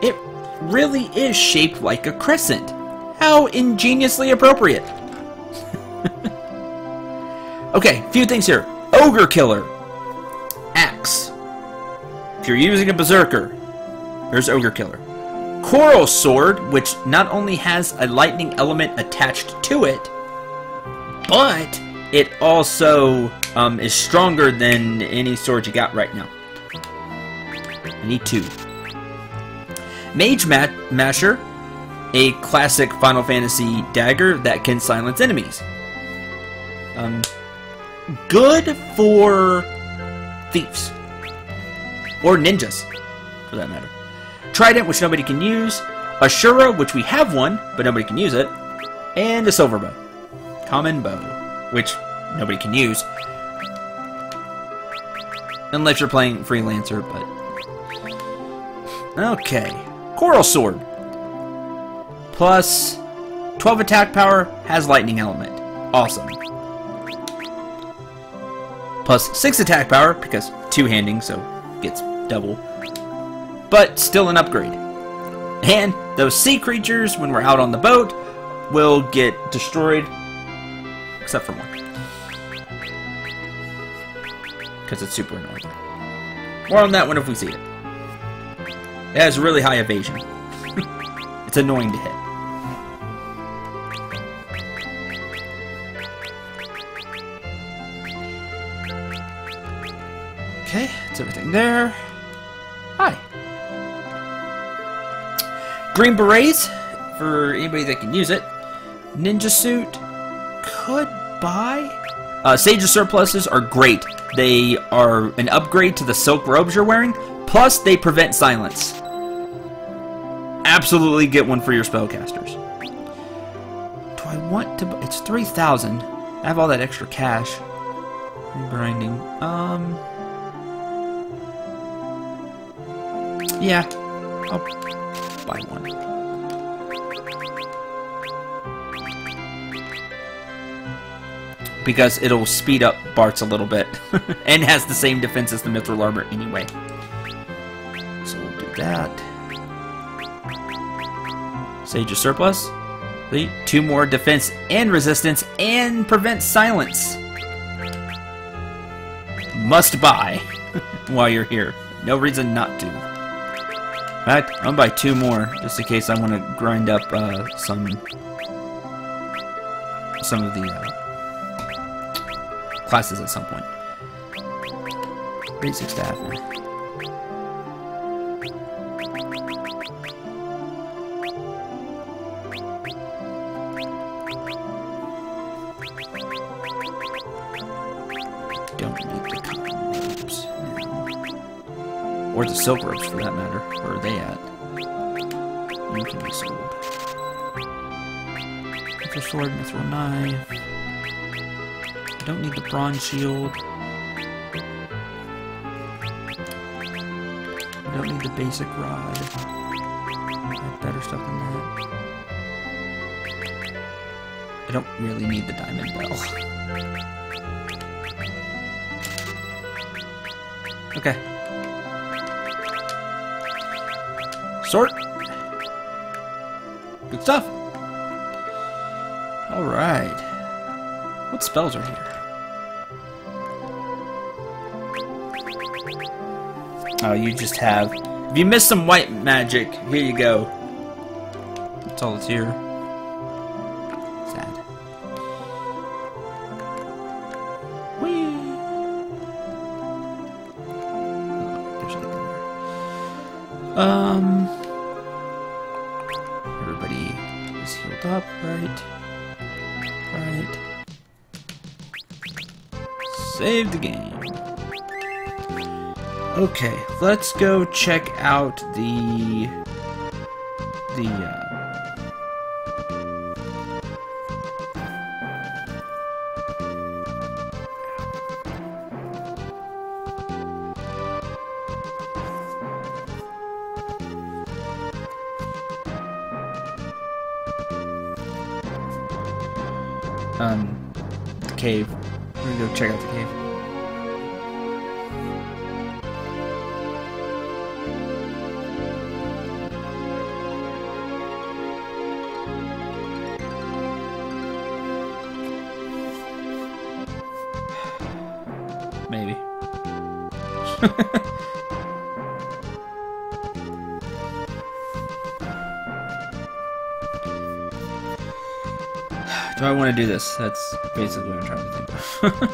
It really is shaped like a crescent. How ingeniously appropriate. Okay, a few things here. Ogre Killer. Axe. If you're using a Berserker, there's Ogre Killer. Coral Sword, which not only has a lightning element attached to it, but it also is stronger than any sword you got right now. I need 2. Mage Masher, a classic Final Fantasy dagger that can silence enemies. Good for thieves. Or ninjas, for that matter. Trident, which nobody can use. Ashura, which we have one, but nobody can use it. And a silver bow. Common bow, which nobody can use. Unless you're playing Freelancer, but... Okay. Coral Sword. Plus 12 attack power, has lightning element. Awesome. Plus 6 attack power, because two-handing, so gets double. but still an upgrade. And those sea creatures, when we're out on the boat, will get destroyed, except for one. Because it's super annoying. More on that one if we see it. It has really high evasion. It's annoying to hit. Okay, that's everything there. Hi. Green berets, for anybody that can use it. Ninja suit, could buy. Sage's surpluses are great. They are an upgrade to the silk robes you're wearing, plus they prevent silence. Absolutely get one for your spellcasters. Do I want to... It's 3,000. I have all that extra cash. Grinding. Yeah. I'll buy one. Because it'll speed up Bart's a little bit. And has the same defense as the Mithril Armor anyway. So we'll do that. Sage's surplus. 2 more defense and resistance and prevent silence. Must buy while you're here. No reason not to. In fact, I'm gonna buy 2 more just in case I want to grind up some of the classes at some point. Basic staff. Don't need the cotton robes now. Or the silk robes for that matter. Where are they at? You can be sold. Mithril sword, mithril knife. I don't need the bronze shield. I don't need the basic rod. I have better stuff than that. I don't really need the diamond bell. Okay. Sort. Good stuff. Alright. What spells are here? Oh, you just have... If you missed some white magic, here you go. That's all that's here. Sad. Whee! There's nothing there. Everybody is healed up, right? Right. Save the game. Okay, let's go check out the cave. We're gonna go check out the cave. Maybe. Do I want to do this? That's basically what I'm trying to think.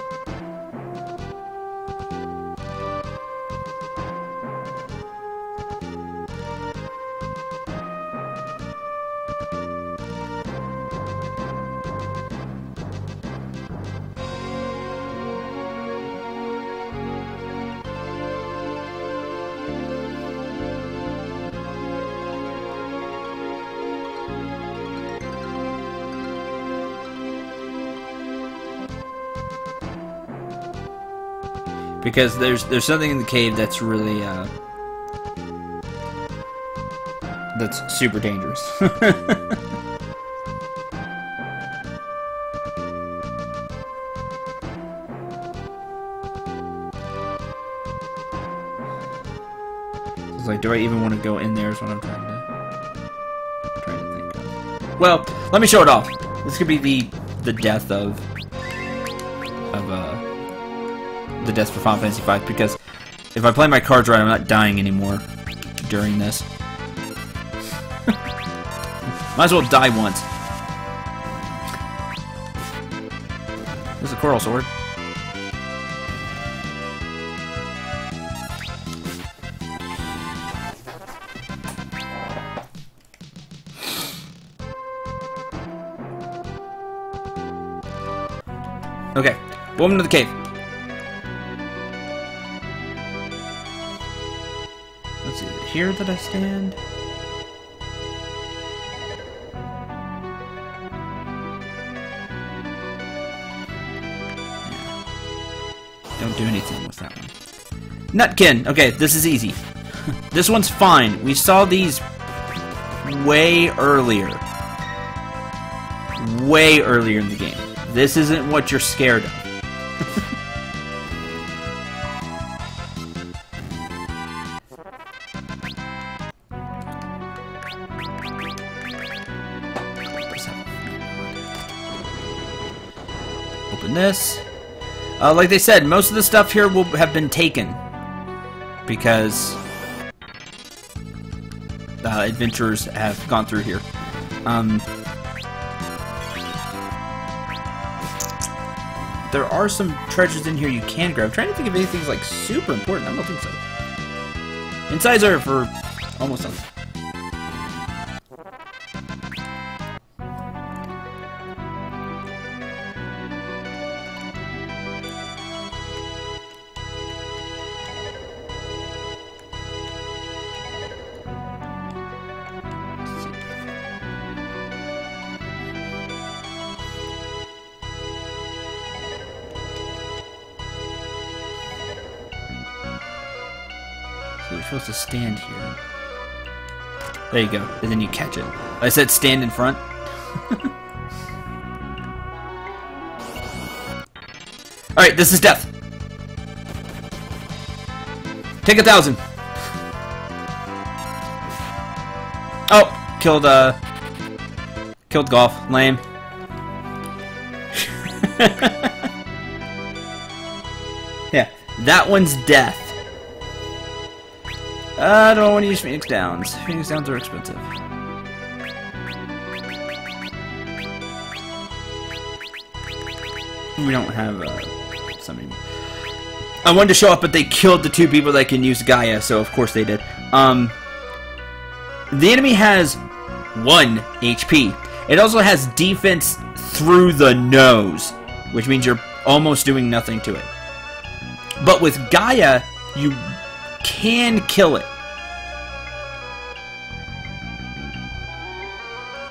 Because there's something in the cave that's really that's super dangerous. It's like, do I even want to go in there is what I'm trying to think of. Well, let me show it off. This could be the death of the death for Final Fantasy V, because if I play my cards right, I'm not dying anymore during this. Might as well die once. There's a coral sword. Okay, welcome to the cave. Let's see, is it here that I stand? Yeah. Don't do anything with that one. Nutkin! Okay, this is easy. This one's fine. We saw these way earlier. Way earlier in the game. This isn't what you're scared of. Open this. Like they said, most of the stuff here will have been taken because adventurers have gone through here. There are some treasures in here you can grab. I'm trying to think of anything like super important. I don't think so. Insides are for almost nothing. So you're supposed to stand here. There you go. And then you catch it. I said stand in front. Alright, this is death. Take 1,000. Oh, killed golf. Lame. Yeah, that one's death. I don't want to use Phoenix Downs. Phoenix Downs are expensive. We don't have something. I wanted to show up, but they killed the 2 people that can use Gaia, so of course they did. The enemy has 1 HP. It also has defense through the nose, which means you're almost doing nothing to it. But with Gaia, you can kill it.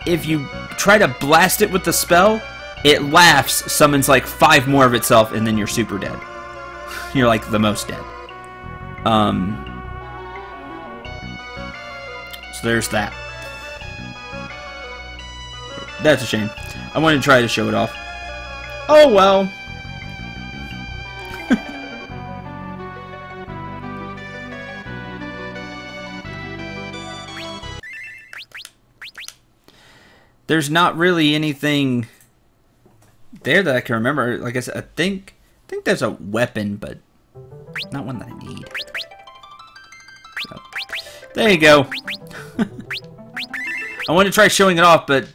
If you try to blast it with the spell, it laughs, summons like 5 more of itself, and then you're super dead. You're like the most dead. So there's that. That's a shame. I wanted to try to show it off. Oh well. There's not really anything there that I can remember. Like I said, I think there's a weapon, but not one that I need. So, there you go. I wanted to try showing it off, but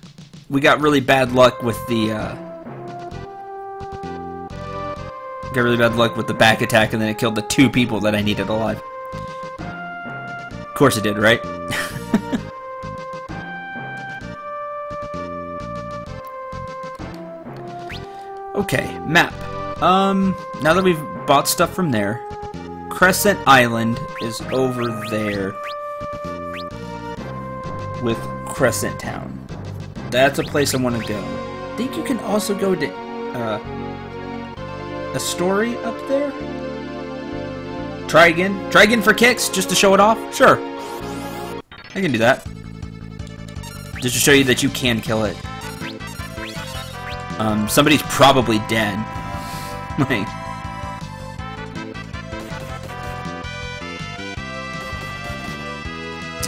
we got really bad luck with the back attack, and then it killed the 2 people that I needed alive. Of course it did, right? Okay, map. Now that we've bought stuff from there, Crescent Island is over there with Crescent Town. That's a place I want to go. I think you can also go to a story up there. Try again. Try again for kicks, just to show it off. Sure, I can do that. Just to show you that you can kill it. Somebody's probably dead. Like,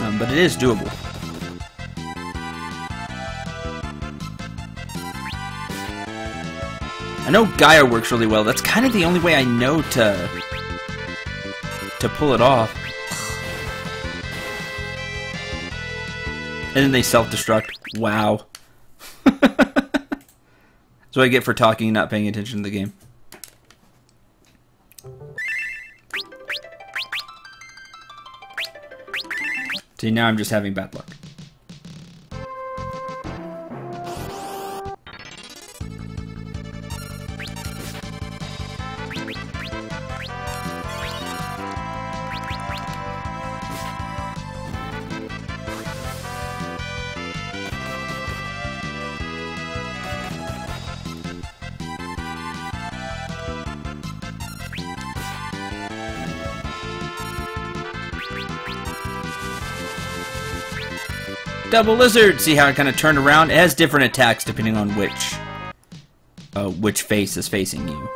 But it is doable. I know Gaia works really well. That's kind of the only way I know to pull it off. And then they self-destruct. Wow. That's what I get for talking and not paying attention to the game. See, now I'm just having bad luck. Double lizard! See how it kind of turned around? It has different attacks depending on which face is facing you.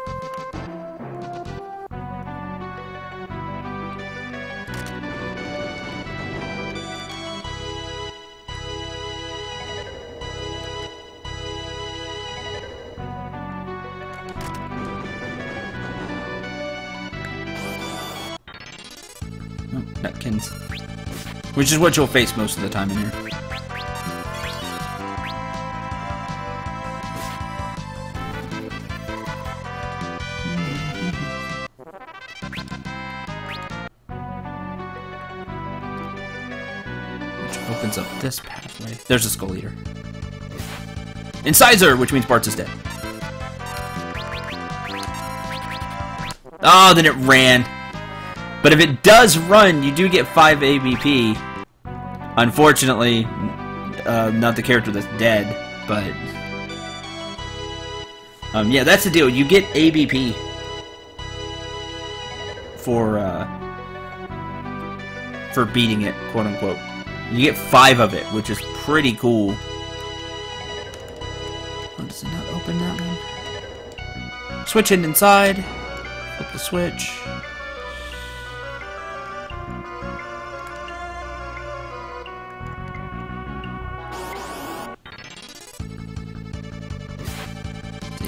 Oh, Nutkins. Which is what you'll face most of the time in here. Opens up this pathway. There's a Skull Eater. Incisor, which means Bartz is dead. Oh, then it ran. But if it does run, you do get 5 ABP. Unfortunately, not the character that's dead, but... yeah, that's the deal. You get ABP for beating it, quote-unquote. You get 5 of it, which is pretty cool. Oh, does it not open that one? Switch it inside. Flip the switch.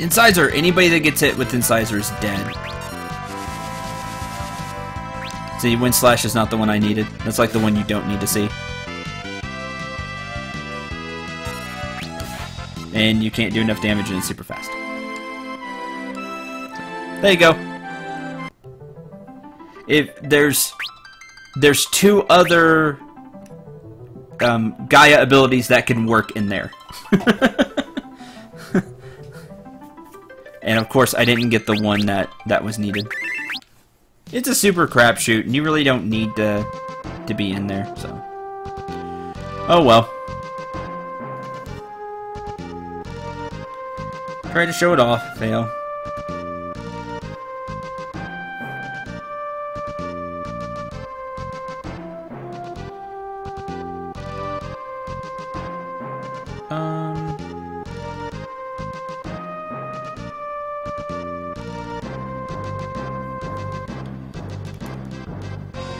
Incisor. Anybody that gets hit with Incisor is dead. See, Wind Slash is not the one I needed. That's like the one you don't need to see. And you can't do enough damage and it's super fast. There you go. If there's 2 other Gaia abilities that can work in there. And of course I didn't get the one that was needed. It's a super crapshoot and you really don't need to be in there, so. Oh well. Try to show it off, fail.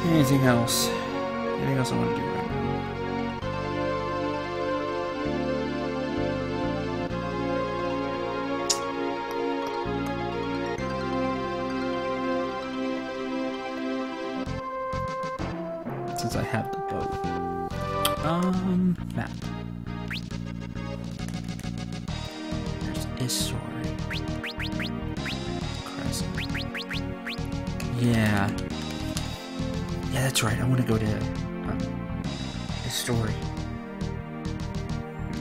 Anything else? Anything else I want to do right now? Since I have the boat. Map. There's Isori. Crescent. Yeah. Yeah, that's right. I want to go to Isori.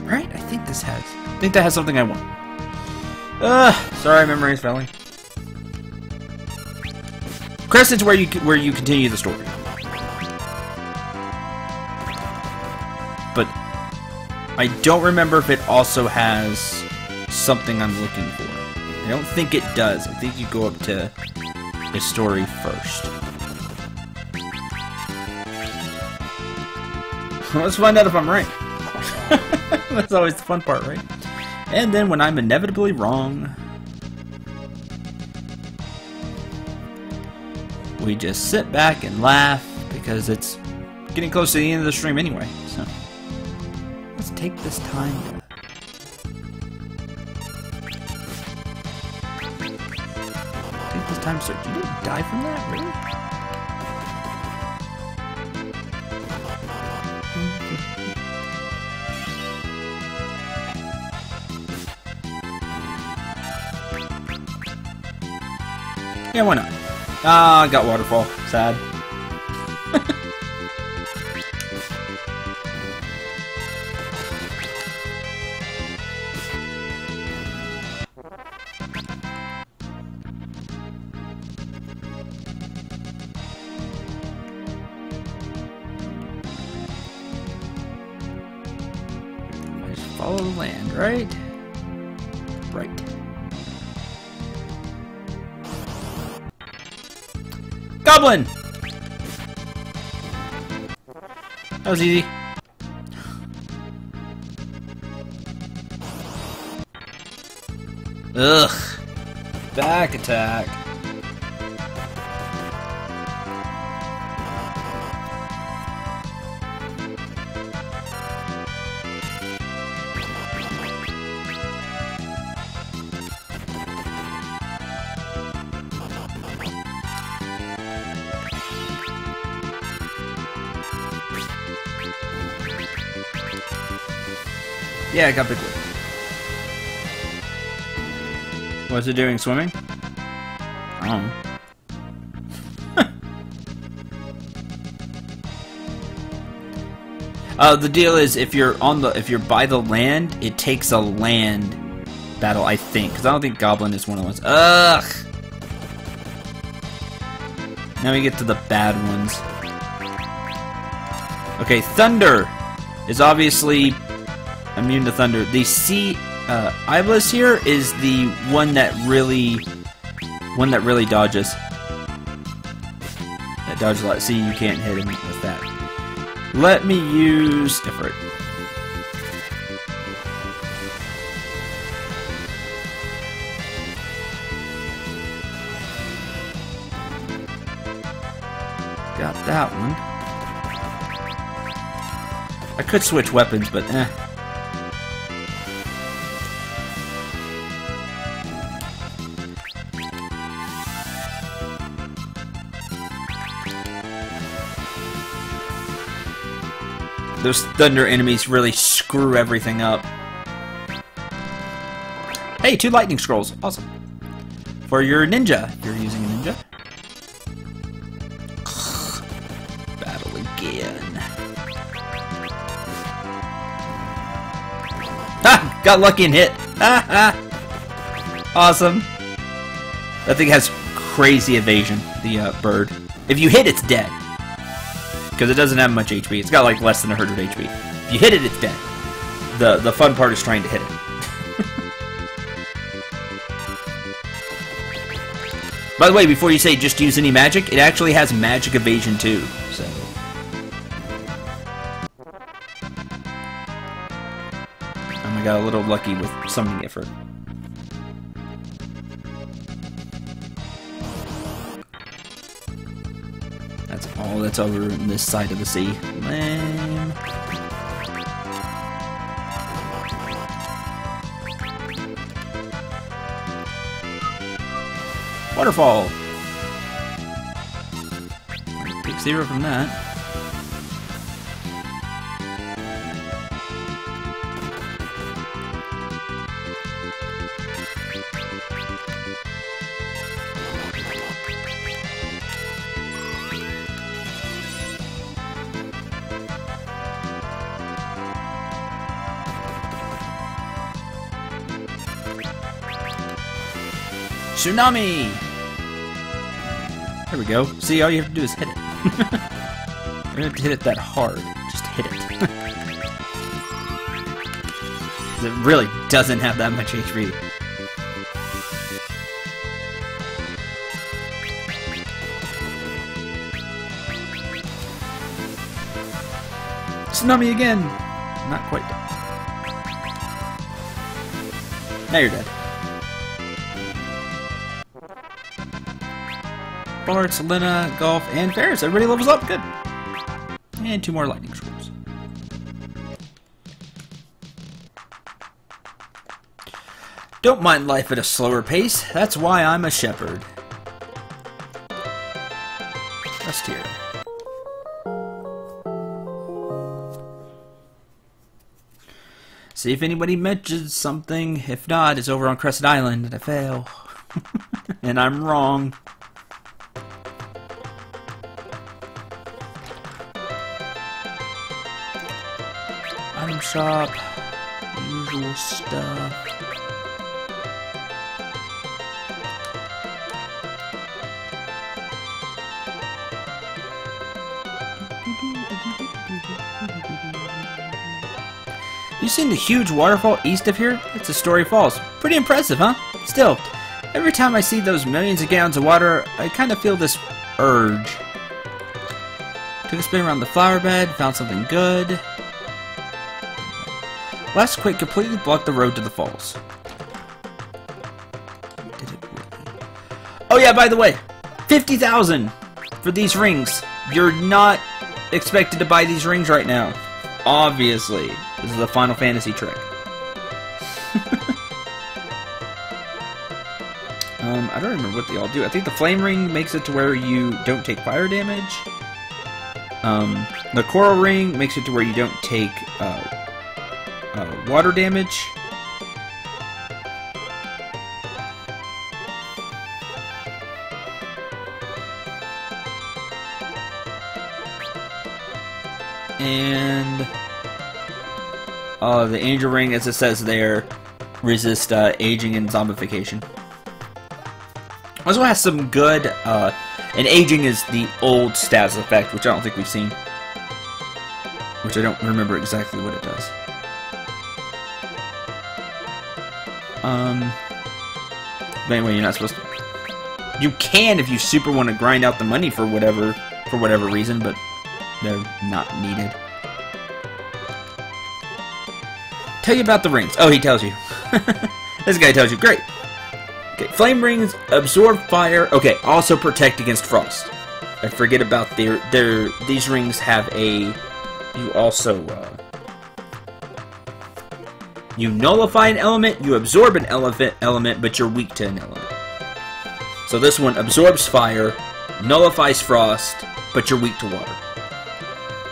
Right? I think this has. I think that has something I want. Sorry, memory is failing. Crescent's where you continue the story. But I don't remember if it also has something I'm looking for. I don't think it does. I think you go up to Isori first. Let's find out if I'm right. That's always the fun part, right? And then when I'm inevitably wrong, we just sit back and laugh because it's getting close to the end of the stream anyway, so. Let's take this time to... Take this time to search. You didn't die from that, really? Yeah, why not? Ah, I got waterfall. Sad. I just follow the land, right? Right. Goblin! That was easy. Ugh. Back attack. Yeah, I got big whip. What's it doing, swimming? I don't know. The deal is if you're by the land, it takes a land battle, I think. Because I don't think Goblin is one of the ones. Ugh! Now we get to the bad ones. Okay, Thunder is obviously immune to thunder. The sea Iblis here is the one that really dodges. That dodges a lot. See, you can't hit him with that. Let me use Ifrit. Got that one. I could switch weapons, but eh. Those thunder enemies really screw everything up. Hey, 2 lightning scrolls. Awesome. For your ninja. If you're using a ninja. Battle again. Ah! Got lucky and hit. Ah, ah. Awesome. That thing has crazy evasion, the bird. If you hit, it's dead. Because it doesn't have much HP. It's got like less than 100 HP. If you hit it, it's dead. The fun part is trying to hit it. By the way, before you say just use any magic, it actually has magic evasion too. So. And I got a little lucky with summoning effort. That's all that's over on this side of the sea. Lame. Waterfall. Take 0 from that. Tsunami! There we go. See, all you have to do is hit it. You don't have to hit it that hard. Just hit it. It really doesn't have that much HP. Tsunami again! Not quite dead. Now you're dead. Bart, Selena, Golf, and Ferris. Everybody levels up. Good. And 2 more lightning scrolls. Don't mind life at a slower pace. That's why I'm a shepherd. Rest here. See if anybody mentions something. If not, it's over on Crescent Island and I fail. And I'm wrong. Item shop. Usual stuff. You seen the huge waterfall east of here? It's a Story Falls. Pretty impressive, huh? Still, every time I see those millions of gallons of water, I kind of feel this urge. Took a spin around the flower bed, found something good. Last quake completely blocked the road to the falls. Did it really? Oh yeah, by the way, 50,000 for these rings. You're not expected to buy these rings right now. Obviously. This is a Final Fantasy trick. I don't remember what they all do. I think the flame ring makes it to where you don't take fire damage. The coral ring makes it to where you don't take water damage. And the angel ring, as it says there, resist aging and zombification. Also has some good, and aging is the old status effect, which I don't think we've seen. Which I don't remember exactly what it does. But anyway, you're not supposed to. You can if you super want to grind out the money for whatever reason, but they're not needed. Tell you about the rings. Oh, he tells you. This guy tells you. Great. Okay, flame rings absorb fire. Okay, also protect against frost. I forget about these rings have a. You also you nullify an element, you absorb an element, but you're weak to an element. So this one absorbs fire, nullifies frost, but you're weak to water.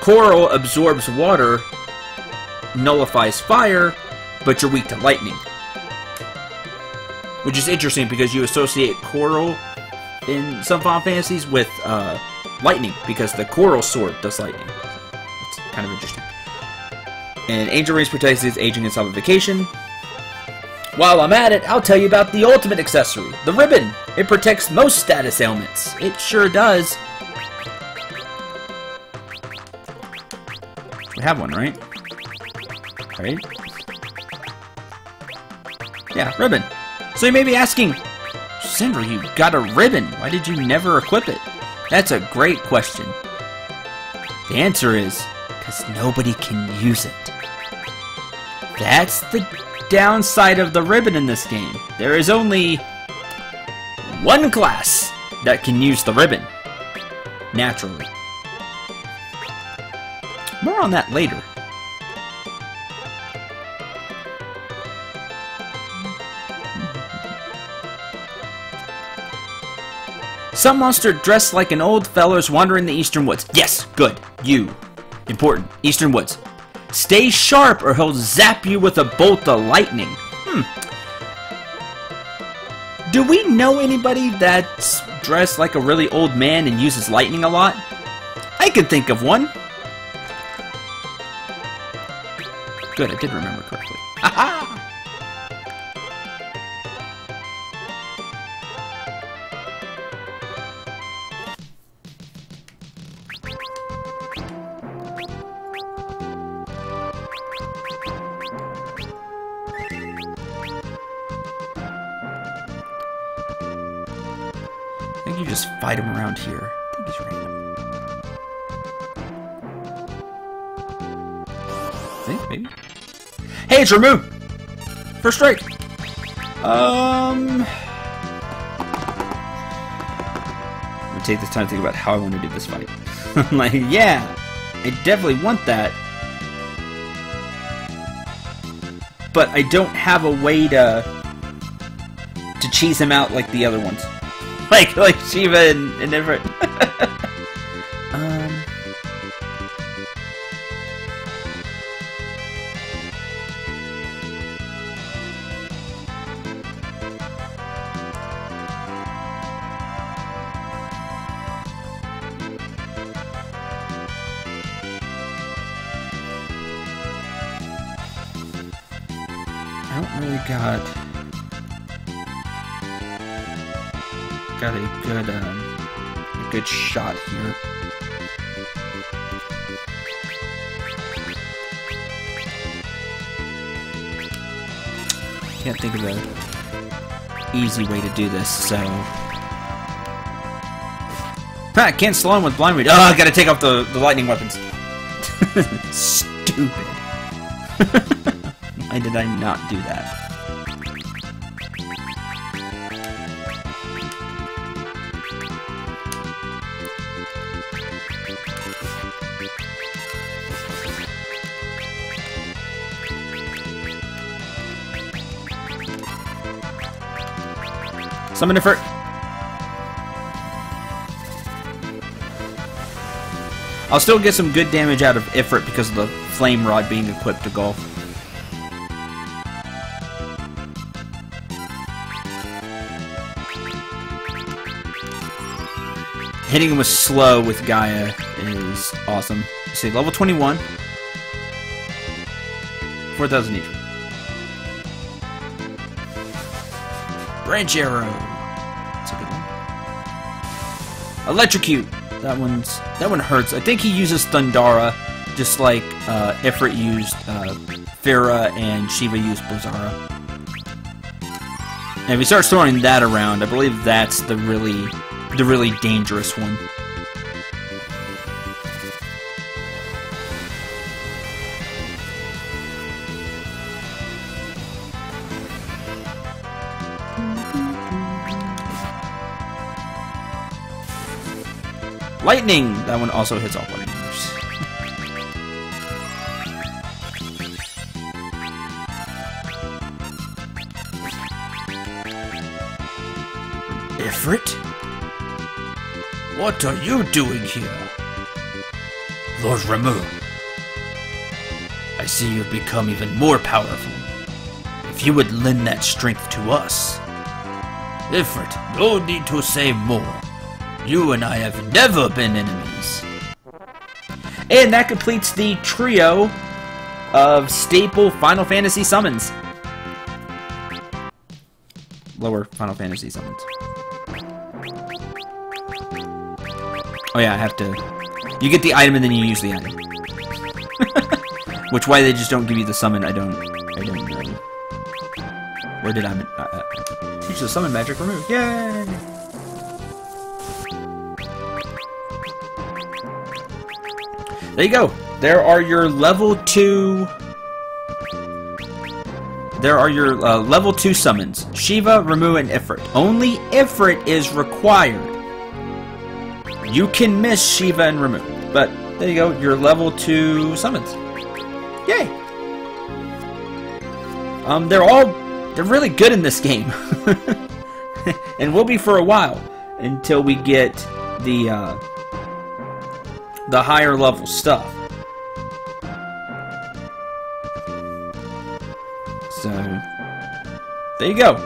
Coral absorbs water, nullifies fire, but you're weak to lightning. Which is interesting because you associate coral in some Final Fantasies with lightning, because the coral sword does lightning. It's kind of interesting. And Angel Rings protects against aging and zombification. While I'm at it, I'll tell you about the ultimate accessory, the ribbon. It protects most status ailments. It sure does. We have one, right? Right? Yeah, ribbon. So you may be asking, Cendril, you got a ribbon. Why did you never equip it? That's a great question. The answer is, because nobody can use it. That's the downside of the ribbon in this game. There is only one class that can use the ribbon. Naturally. More on that later. Some monster dressed like an old feller's wandering the eastern woods. Yes, good. You. Important. Eastern woods. Stay sharp or he'll zap you with a bolt of lightning. Do we know anybody that's dressed like a really old man and uses lightning a lot? I can think of one. Good, I did remember correctly. Haha! I think you just fight him around here. I think he's random. See? Maybe? Hey, it's Ramu! First strike! I'm gonna take this time to think about how I want to do this fight. Like, yeah! I definitely want that. But I don't have a way to cheese him out like the other ones. Like Shiva and Ifrit. I don't really got a good shot here. Can't think of an easy way to do this, so I can't slow him with blind read. Oh, I gotta take off the lightning weapons. Stupid. Why did I not do that? Summon Ifrit. I'll still get some good damage out of Ifrit because of the flame rod being equipped to golf. Hitting him with slow with Gaia is awesome. Let's see, level 21. 4,000 each. Branch arrow. That's a good one. Electrocute. That one hurts. I think he uses Thundara, just like Ifrit used Farah and Shiva used Blazara. And if he starts throwing that around, I believe that's the really dangerous one. Lightning! That one also hits all water users. Ifrit? What are you doing here? Lord Ramu. I see you've become even more powerful. If you would lend that strength to us. Ifrit, no need to say more. You and I have never been enemies. And that completes the trio of staple Final Fantasy summons. Lower Final Fantasy summons. Oh yeah, I have to... You get the item and then you use the item. Which, why they just don't give you the summon, I don't know. Where did I... teach the summon magic removed. Yay! There you go. There are your level 2... There are your level 2 summons. Shiva, Ramu, and Ifrit. Only Ifrit is required. You can miss Shiva and Ramu. But, there you go. Your level 2 summons. Yay! They're really good in this game. And will be for a while. Until we get the higher level stuff. So, there you go.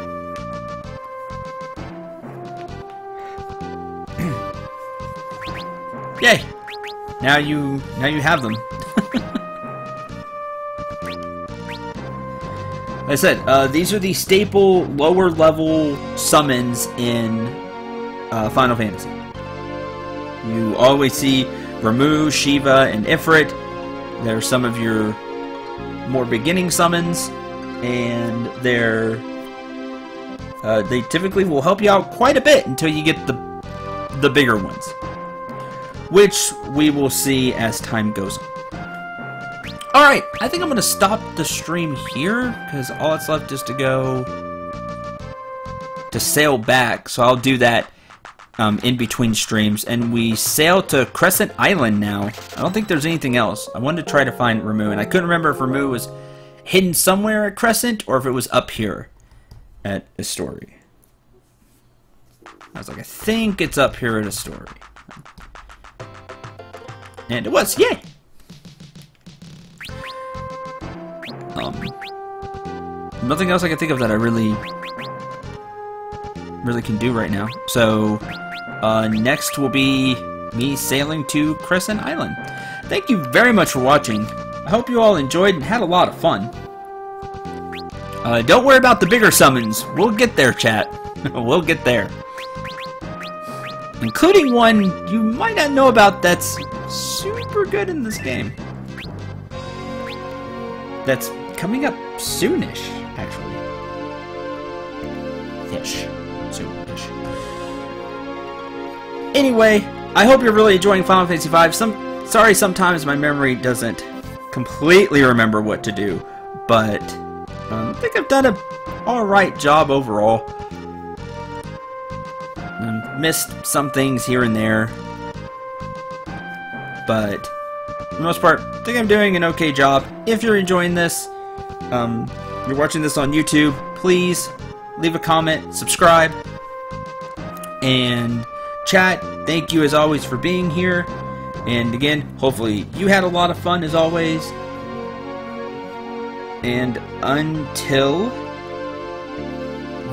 Yay! Now you have them. Like I said, these are the staple lower level summons in Final Fantasy. You always see Ramu, Shiva, and Ifrit. They're some of your more beginning summons, and they typically will help you out quite a bit until you get the bigger ones, which we will see as time goes on. Alright, I think I'm going to stop the stream here, because all that's left is to sail back, so I'll do that in between streams, and we sail to Crescent Island now. I don't think there's anything else. I wanted to try to find Ramu, and I couldn't remember if Ramu was hidden somewhere at Crescent or if it was up here at Astoria. I was like, I think it's up here at Astoria. And it was, yay! Nothing else I can think of that I really can do right now. So, next will be me sailing to Crescent Island. Thank you very much for watching. I hope you all enjoyed and had a lot of fun. Don't worry about the bigger summons. We'll get there, chat. We'll get there. Including one you might not know about that's super good in this game. That's coming up soonish, actually. Soonish. Anyway, I hope you're really enjoying Final Fantasy V. Sorry, sometimes my memory doesn't completely remember what to do, but I think I've done an alright job overall. Missed some things here and there, but for the most part, I think I'm doing an okay job. If you're enjoying this, you're watching this on YouTube, please leave a comment, subscribe, and chat. Thank you as always for being here, and again, hopefully you had a lot of fun as always. And until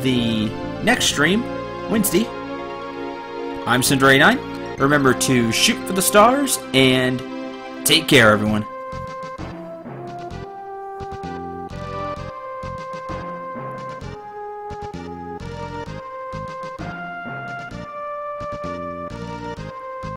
the next stream, Wednesday, I'm Cendril. Remember to shoot for the stars, and take care, everyone.